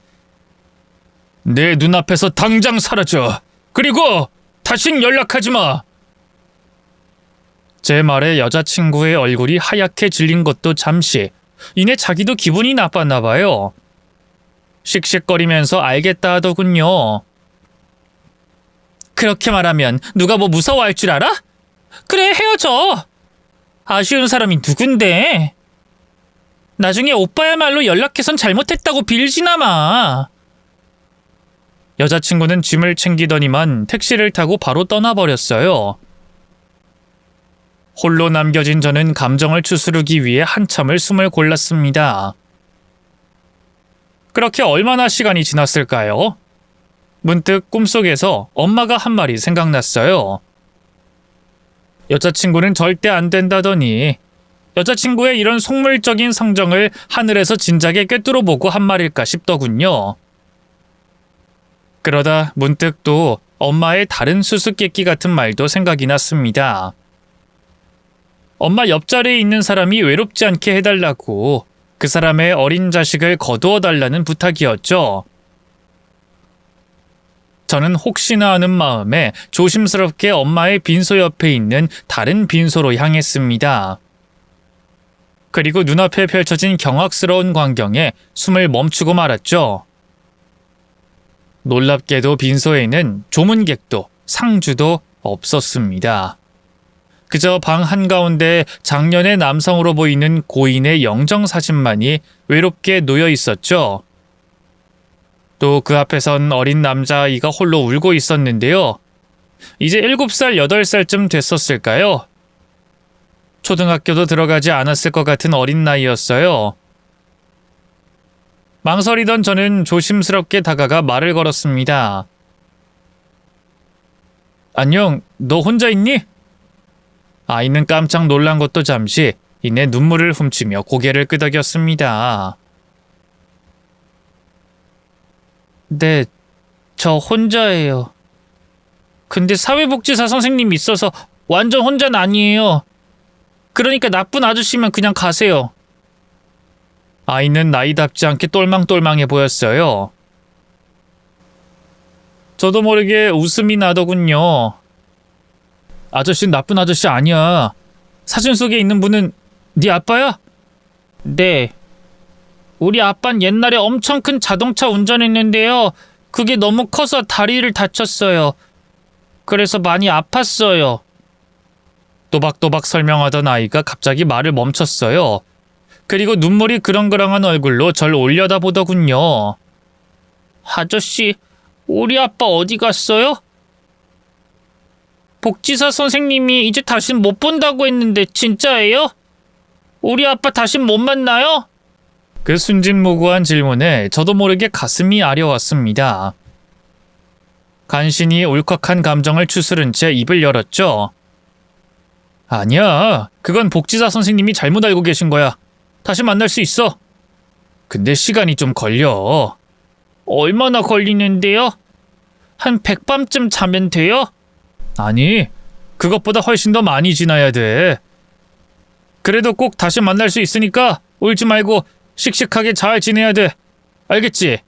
내 눈앞에서 당장 사라져. 그리고 다신 연락하지 마. 제 말에 여자친구의 얼굴이 하얗게 질린 것도 잠시. 이내 자기도 기분이 나빴나 봐요. 씩씩거리면서 알겠다 하더군요. 그렇게 말하면 누가 뭐 무서워할 줄 알아? 그래, 헤어져. 아쉬운 사람이 누군데? 나중에 오빠야말로 연락해선 잘못했다고 빌지나 마. 여자친구는 짐을 챙기더니만 택시를 타고 바로 떠나버렸어요. 홀로 남겨진 저는 감정을 추스르기 위해 한참을 숨을 골랐습니다. 그렇게 얼마나 시간이 지났을까요? 문득 꿈속에서 엄마가 한 말이 생각났어요. 여자친구는 절대 안 된다더니 여자친구의 이런 속물적인 성정을 하늘에서 진작에 꿰뚫어보고 한 말일까 싶더군요. 그러다 문득 또 엄마의 다른 수수께끼 같은 말도 생각이 났습니다. 엄마 옆자리에 있는 사람이 외롭지 않게 해달라고 그 사람의 어린 자식을 거두어 달라는 부탁이었죠. 저는 혹시나 하는 마음에 조심스럽게 엄마의 빈소 옆에 있는 다른 빈소로 향했습니다. 그리고 눈앞에 펼쳐진 경악스러운 광경에 숨을 멈추고 말았죠. 놀랍게도 빈소에는 조문객도 상주도 없었습니다. 그저 방 한가운데 장년의 남성으로 보이는 고인의 영정사진만이 외롭게 놓여 있었죠. 또 그 앞에선 어린 남자아이가 홀로 울고 있었는데요. 이제 7살, 8살쯤 됐었을까요? 초등학교도 들어가지 않았을 것 같은 어린 나이였어요. 망설이던 저는 조심스럽게 다가가 말을 걸었습니다. 안녕, 너 혼자 있니? 아이는 깜짝 놀란 것도 잠시 이내 눈물을 훔치며 고개를 끄덕였습니다. 네, 저 혼자예요. 근데 사회복지사 선생님이 있어서 완전 혼자는 아니에요. 그러니까 나쁜 아저씨면 그냥 가세요. 아이는 나이답지 않게 똘망똘망해 보였어요. 저도 모르게 웃음이 나더군요. 아저씨는 나쁜 아저씨 아니야. 사진 속에 있는 분은 네 아빠야? 네. 우리 아빠는 옛날에 엄청 큰 자동차 운전했는데요. 그게 너무 커서 다리를 다쳤어요. 그래서 많이 아팠어요. 또박또박 설명하던 아이가 갑자기 말을 멈췄어요. 그리고 눈물이 그렁그렁한 얼굴로 절 올려다보더군요. 아저씨, 우리 아빠 어디 갔어요? 복지사 선생님이 이제 다신 못 본다고 했는데 진짜예요? 우리 아빠 다신 못 만나요? 그 순진무구한 질문에 저도 모르게 가슴이 아려왔습니다. 간신히 울컥한 감정을 추스른 채 입을 열었죠. 아니야, 그건 복지사 선생님이 잘못 알고 계신 거야. 다시 만날 수 있어. 근데 시간이 좀 걸려. 얼마나 걸리는데요? 한 100밤쯤 자면 돼요? 아니, 그것보다 훨씬 더 많이 지나야 돼. 그래도 꼭 다시 만날 수 있으니까 울지 말고 씩씩하게 잘 지내야 돼. 알겠지?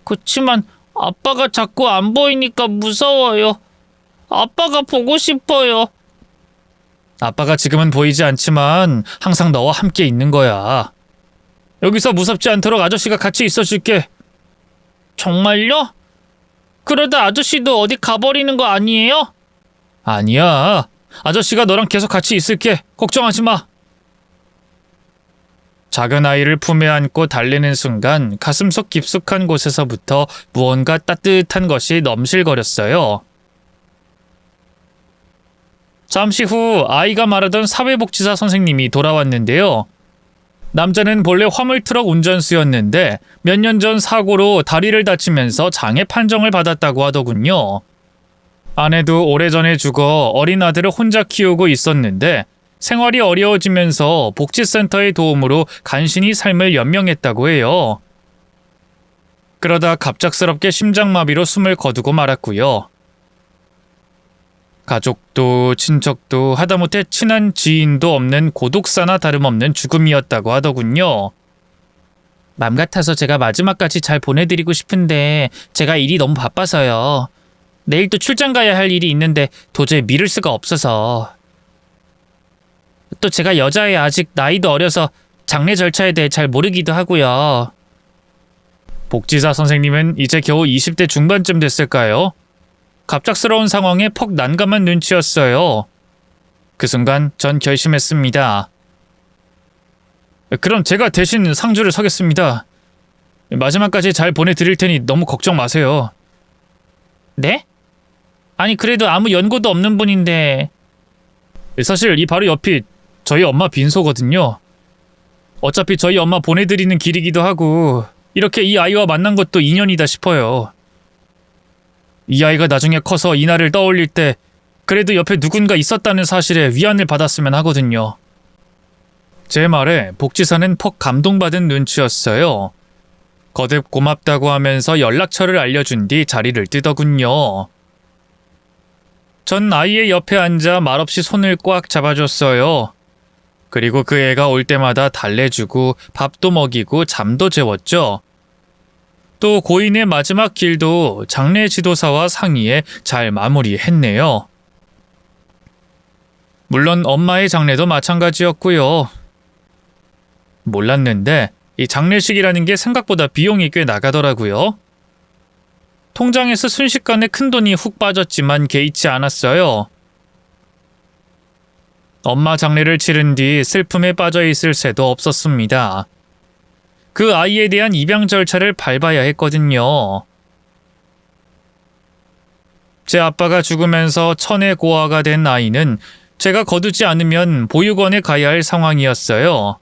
그치만 아빠가 자꾸 안 보이니까 무서워요. 아빠가 보고 싶어요. 아빠가 지금은 보이지 않지만 항상 너와 함께 있는 거야. 여기서 무섭지 않도록 아저씨가 같이 있어줄게. 정말요? 그러다 아저씨도 어디 가버리는 거 아니에요? 아니야. 아저씨가 너랑 계속 같이 있을게. 걱정하지 마. 작은 아이를 품에 안고 달래는 순간 가슴속 깊숙한 곳에서부터 무언가 따뜻한 것이 넘실거렸어요. 잠시 후 아이가 말하던 사회복지사 선생님이 돌아왔는데요. 남자는 본래 화물트럭 운전수였는데 몇 년 전 사고로 다리를 다치면서 장애 판정을 받았다고 하더군요. 아내도 오래전에 죽어 어린 아들을 혼자 키우고 있었는데 생활이 어려워지면서 복지센터의 도움으로 간신히 삶을 연명했다고 해요. 그러다 갑작스럽게 심장마비로 숨을 거두고 말았고요. 가족도 친척도 하다못해 친한 지인도 없는 고독사나 다름없는 죽음이었다고 하더군요. 맘 같아서 제가 마지막까지 잘 보내드리고 싶은데 제가 일이 너무 바빠서요. 내일 또 출장 가야 할 일이 있는데 도저히 미룰 수가 없어서. 또 제가 여자애 아직 나이도 어려서 장례 절차에 대해 잘 모르기도 하고요. 복지사 선생님은 이제 겨우 20대 중반쯤 됐을까요? 갑작스러운 상황에 퍽 난감한 눈치였어요. 그 순간 전 결심했습니다. 그럼 제가 대신 상주를 서겠습니다. 마지막까지 잘 보내드릴 테니 너무 걱정 마세요. 네? 아니 그래도 아무 연고도 없는 분인데. 사실 이 바로 옆이 저희 엄마 빈소거든요. 어차피 저희 엄마 보내드리는 길이기도 하고 이렇게 이 아이와 만난 것도 인연이다 싶어요. 이 아이가 나중에 커서 이 날을 떠올릴 때 그래도 옆에 누군가 있었다는 사실에 위안을 받았으면 하거든요. 제 말에 복지사는 퍽 감동받은 눈치였어요. 거듭 고맙다고 하면서 연락처를 알려준 뒤 자리를 뜨더군요. 전 아이의 옆에 앉아 말없이 손을 꽉 잡아줬어요. 그리고 그 애가 올 때마다 달래주고 밥도 먹이고 잠도 재웠죠. 또 고인의 마지막 길도 장례 지도사와 상의해 잘 마무리했네요. 물론 엄마의 장례도 마찬가지였고요. 몰랐는데 이 장례식이라는 게 생각보다 비용이 꽤 나가더라고요. 통장에서 순식간에 큰돈이 훅 빠졌지만 개의치 않았어요. 엄마 장례를 치른 뒤 슬픔에 빠져 있을 새도 없었습니다. 그 아이에 대한 입양 절차를 밟아야 했거든요. 제 아빠가 죽으면서 천의 고아가 된 아이는 제가 거두지 않으면 보육원에 가야 할 상황이었어요.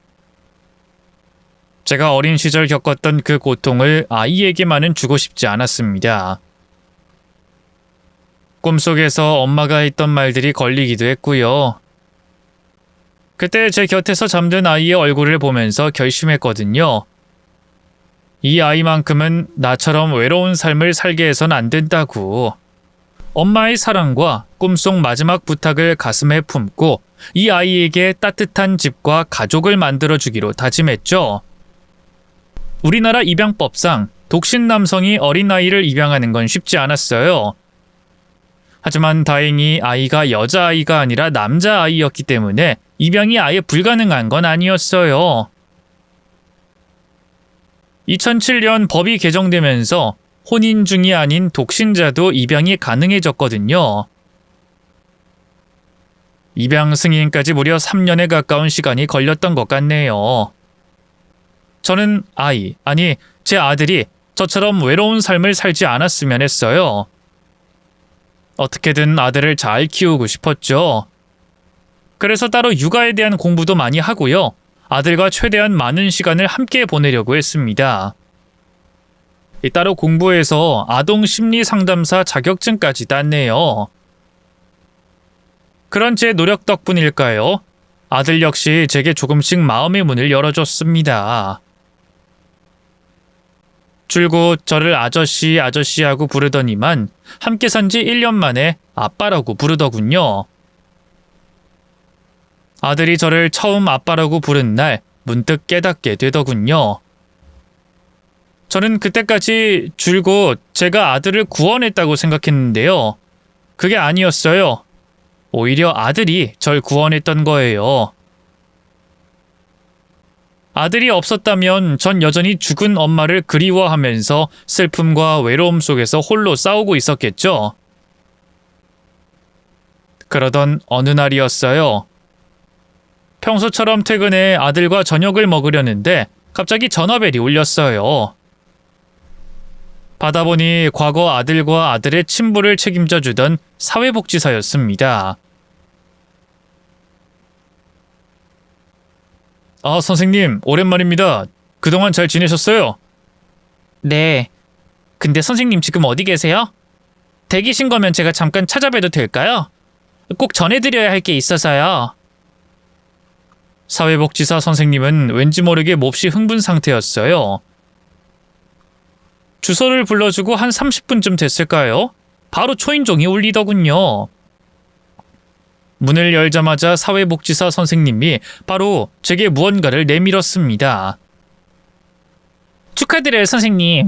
제가 어린 시절 겪었던 그 고통을 아이에게만은 주고 싶지 않았습니다. 꿈속에서 엄마가 했던 말들이 걸리기도 했고요. 그때 제 곁에서 잠든 아이의 얼굴을 보면서 결심했거든요. 이 아이만큼은 나처럼 외로운 삶을 살게 해선 안 된다고. 엄마의 사랑과 꿈속 마지막 부탁을 가슴에 품고 이 아이에게 따뜻한 집과 가족을 만들어주기로 다짐했죠. 우리나라 입양법상 독신 남성이 어린아이를 입양하는 건 쉽지 않았어요. 하지만 다행히 아이가 여자아이가 아니라 남자아이였기 때문에 입양이 아예 불가능한 건 아니었어요. 2007년 법이 개정되면서 혼인 중이 아닌 독신자도 입양이 가능해졌거든요. 입양 승인까지 무려 3년에 가까운 시간이 걸렸던 것 같네요. 저는 제 아들이 저처럼 외로운 삶을 살지 않았으면 했어요. 어떻게든 아들을 잘 키우고 싶었죠. 그래서 따로 육아에 대한 공부도 많이 하고요. 아들과 최대한 많은 시간을 함께 보내려고 했습니다. 따로 공부해서 아동 심리 상담사 자격증까지 땄네요. 그런 제 노력 덕분일까요? 아들 역시 제게 조금씩 마음의 문을 열어줬습니다. 줄곧 저를 아저씨하고 부르더니만 함께 산 지 1년 만에 아빠라고 부르더군요. 아들이 저를 처음 아빠라고 부른 날 문득 깨닫게 되더군요. 저는 그때까지 줄곧 제가 아들을 구원했다고 생각했는데요. 그게 아니었어요. 오히려 아들이 절 구원했던 거예요. 아들이 없었다면 전 여전히 죽은 엄마를 그리워하면서 슬픔과 외로움 속에서 홀로 싸우고 있었겠죠. 그러던 어느 날이었어요. 평소처럼 퇴근해 아들과 저녁을 먹으려는데 갑자기 전화벨이 울렸어요. 받아보니 과거 아들과 아들의 친부를 책임져 주던 사회복지사였습니다. 선생님, 오랜만입니다. 그동안 잘 지내셨어요? 네. 근데 선생님 지금 어디 계세요? 댁이신 거면 제가 잠깐 찾아뵈도 될까요? 꼭 전해드려야 할 게 있어서요. 사회복지사 선생님은 왠지 모르게 몹시 흥분 상태였어요. 주소를 불러주고 한 30분쯤 됐을까요? 바로 초인종이 울리더군요. 문을 열자마자 사회복지사 선생님이 바로 제게 무언가를 내밀었습니다. 축하드려요, 선생님.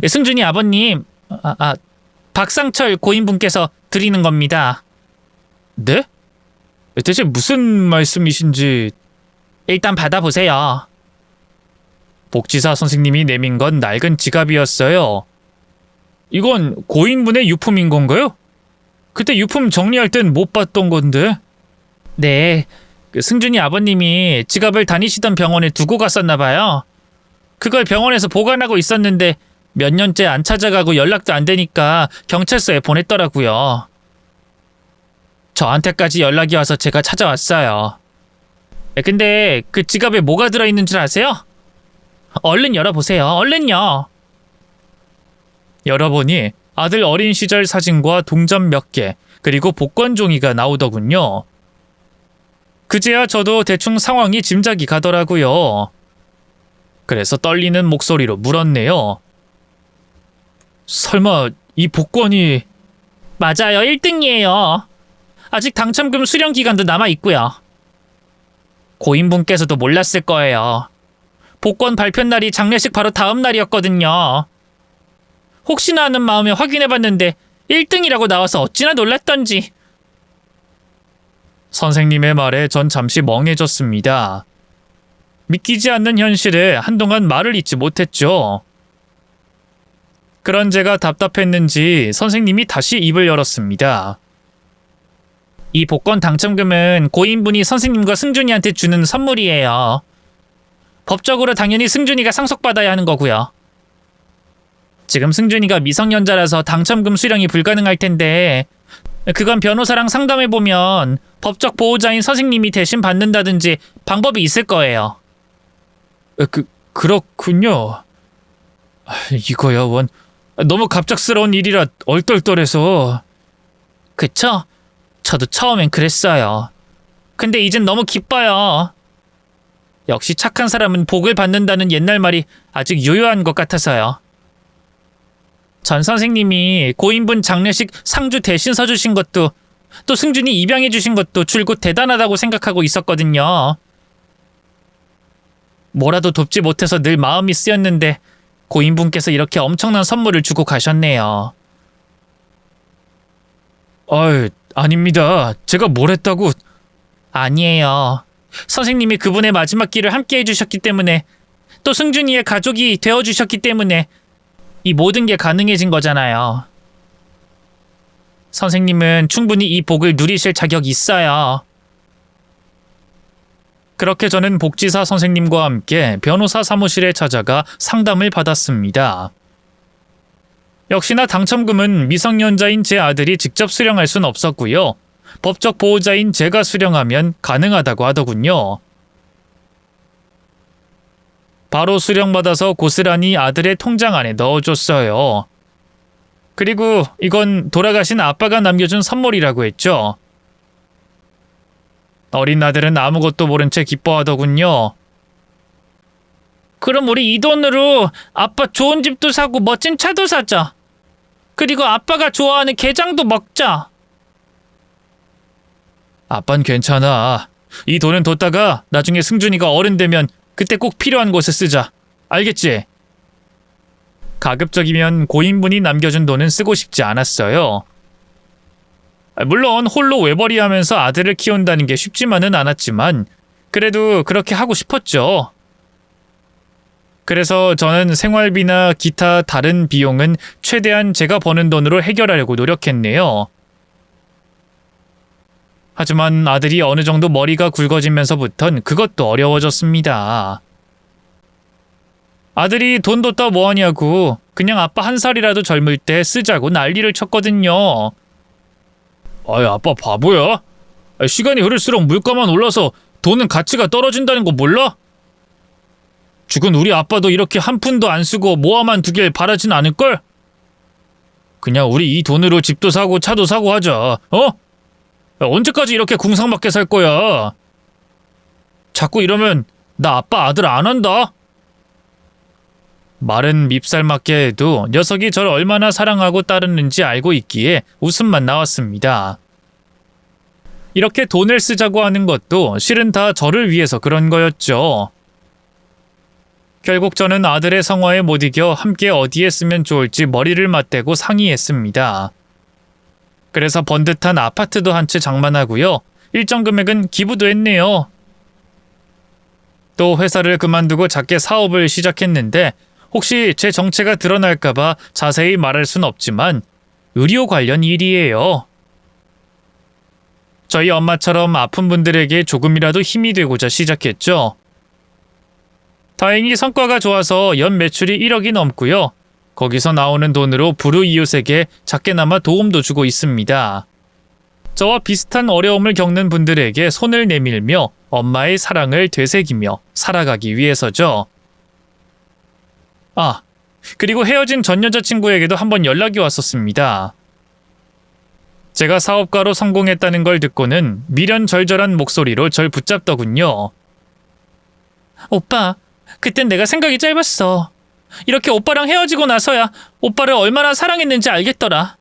승준이 아버님, 박상철 고인분께서 드리는 겁니다. 네? 대체 무슨 말씀이신지... 일단 받아보세요. 복지사 선생님이 내민 건 낡은 지갑이었어요. 이건 고인분의 유품인 건가요? 그때 유품 정리할 땐 못 봤던 건데. 네, 승준이 아버님이 지갑을 다니시던 병원에 두고 갔었나 봐요. 그걸 병원에서 보관하고 있었는데 몇 년째 안 찾아가고 연락도 안 되니까 경찰서에 보냈더라고요. 저한테까지 연락이 와서 제가 찾아왔어요. 근데 그 지갑에 뭐가 들어있는 줄 아세요? 얼른 열어보세요. 얼른요. 열어보니 아들 어린 시절 사진과 동전 몇 개, 그리고 복권 종이가 나오더군요. 그제야 저도 대충 상황이 짐작이 가더라고요. 그래서 떨리는 목소리로 물었네요. 설마 이 복권이... 맞아요. 1등이에요. 아직 당첨금 수령 기간도 남아있고요. 고인분께서도 몰랐을 거예요. 복권 발표 날이 장례식 바로 다음 날이었거든요. 혹시나 하는 마음에 확인해봤는데 1등이라고 나와서 어찌나 놀랐던지. 선생님의 말에 전 잠시 멍해졌습니다. 믿기지 않는 현실에 한동안 말을 잇지 못했죠. 그런 제가 답답했는지 선생님이 다시 입을 열었습니다. 이 복권 당첨금은 고인분이 선생님과 승준이한테 주는 선물이에요. 법적으로 당연히 승준이가 상속받아야 하는 거고요. 지금 승준이가 미성년자라서 당첨금 수령이 불가능할 텐데 그건 변호사랑 상담해보면 법적 보호자인 선생님이 대신 받는다든지 방법이 있을 거예요. 그렇군요. 이거야 원 너무 갑작스러운 일이라 얼떨떨해서. 그쵸? 저도 처음엔 그랬어요. 근데 이젠 너무 기뻐요. 역시 착한 사람은 복을 받는다는 옛날 말이 아직 유효한 것 같아서요. 전 선생님이 고인분 장례식 상주 대신 서주신 것도 또 승준이 입양해 주신 것도 줄곧 대단하다고 생각하고 있었거든요. 뭐라도 돕지 못해서 늘 마음이 쓰였는데 고인분께서 이렇게 엄청난 선물을 주고 가셨네요. 아닙니다. 제가 뭘 했다고... 아니에요. 선생님이 그분의 마지막 길을 함께 해주셨기 때문에 또 승준이의 가족이 되어주셨기 때문에 이 모든 게 가능해진 거잖아요. 선생님은 충분히 이 복을 누리실 자격이 있어요. 그렇게 저는 복지사 선생님과 함께 변호사 사무실에 찾아가 상담을 받았습니다. 역시나 당첨금은 미성년자인 제 아들이 직접 수령할 순 없었고요. 법적 보호자인 제가 수령하면 가능하다고 하더군요. 바로 수령받아서 고스란히 아들의 통장 안에 넣어줬어요. 그리고 이건 돌아가신 아빠가 남겨준 선물이라고 했죠. 어린 아들은 아무것도 모른 채 기뻐하더군요. 그럼 우리 이 돈으로 아빠 좋은 집도 사고 멋진 차도 사자. 그리고 아빠가 좋아하는 게장도 먹자. 아빤 괜찮아. 이 돈은 뒀다가 나중에 승준이가 어른 되면 그때 꼭 필요한 곳에 쓰자. 알겠지? 가급적이면 고인분이 남겨준 돈은 쓰고 싶지 않았어요. 물론 홀로 외벌이하면서 아들을 키운다는 게 쉽지만은 않았지만 그래도 그렇게 하고 싶었죠. 그래서 저는 생활비나 기타 다른 비용은 최대한 제가 버는 돈으로 해결하려고 노력했네요. 하지만 아들이 어느 정도 머리가 굵어지면서부턴 그것도 어려워졌습니다. 아들이 돈 뒀다 뭐하냐고 그냥 아빠 한 살이라도 젊을 때 쓰자고 난리를 쳤거든요. 아빠 바보야? 시간이 흐를수록 물가만 올라서 돈은 가치가 떨어진다는 거 몰라? 죽은 우리 아빠도 이렇게 한 푼도 안 쓰고 모아만 두길 바라진 않을걸? 그냥 우리 이 돈으로 집도 사고 차도 사고 하자. 언제까지 이렇게 궁상맞게 살 거야? 자꾸 이러면 나 아빠 아들 안 한다. 말은 밉살 맞게 해도 녀석이 저를 얼마나 사랑하고 따르는지 알고 있기에 웃음만 나왔습니다. 이렇게 돈을 쓰자고 하는 것도 실은 다 저를 위해서 그런 거였죠. 결국 저는 아들의 성화에 못 이겨 함께 어디에 쓰면 좋을지 머리를 맞대고 상의했습니다. 그래서 번듯한 아파트도 한 채 장만하고요. 일정 금액은 기부도 했네요. 또 회사를 그만두고 작게 사업을 시작했는데 혹시 제 정체가 드러날까봐 자세히 말할 순 없지만 의료 관련 일이에요. 저희 엄마처럼 아픈 분들에게 조금이라도 힘이 되고자 시작했죠. 다행히 성과가 좋아서 연 매출이 1억이 넘고요. 거기서 나오는 돈으로 불우이웃에게 작게나마 도움도 주고 있습니다. 저와 비슷한 어려움을 겪는 분들에게 손을 내밀며 엄마의 사랑을 되새기며 살아가기 위해서죠. 아, 그리고 헤어진 전 여자친구에게도 한번 연락이 왔었습니다. 제가 사업가로 성공했다는 걸 듣고는 미련절절한 목소리로 절 붙잡더군요. 오빠, 그땐 내가 생각이 짧았어. 이렇게 오빠랑 헤어지고 나서야 오빠를 얼마나 사랑했는지 알겠더라.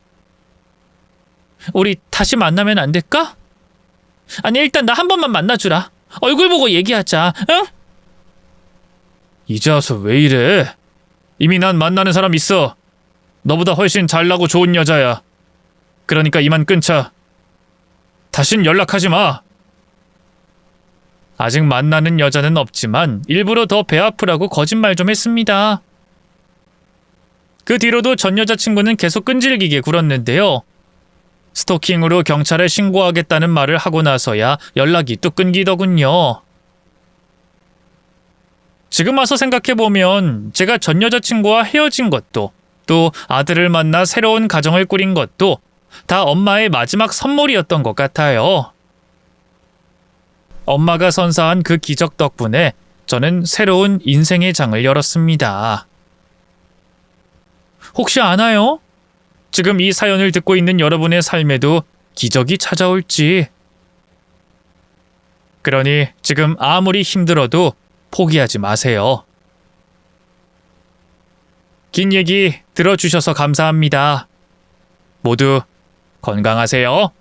우리 다시 만나면 안 될까? 아니, 일단 나 한 번만 만나주라. 얼굴 보고 얘기하자, 응? 이제 와서 왜 이래? 이미 난 만나는 사람 있어. 너보다 훨씬 잘나고 좋은 여자야. 그러니까 이만 끊자. 다신 연락하지 마. 아직 만나는 여자는 없지만 일부러 더 배 아프라고 거짓말 좀 했습니다. 그 뒤로도 전 여자친구는 계속 끈질기게 굴었는데요. 스토킹으로 경찰에 신고하겠다는 말을 하고 나서야 연락이 뚝 끊기더군요. 지금 와서 생각해보면 제가 전 여자친구와 헤어진 것도 또 아들을 만나 새로운 가정을 꾸린 것도 다 엄마의 마지막 선물이었던 것 같아요. 엄마가 선사한 그 기적 덕분에 저는 새로운 인생의 장을 열었습니다. 혹시 아나요? 지금 이 사연을 듣고 있는 여러분의 삶에도 기적이 찾아올지. 그러니 지금 아무리 힘들어도 포기하지 마세요. 긴 얘기 들어주셔서 감사합니다. 모두 건강하세요.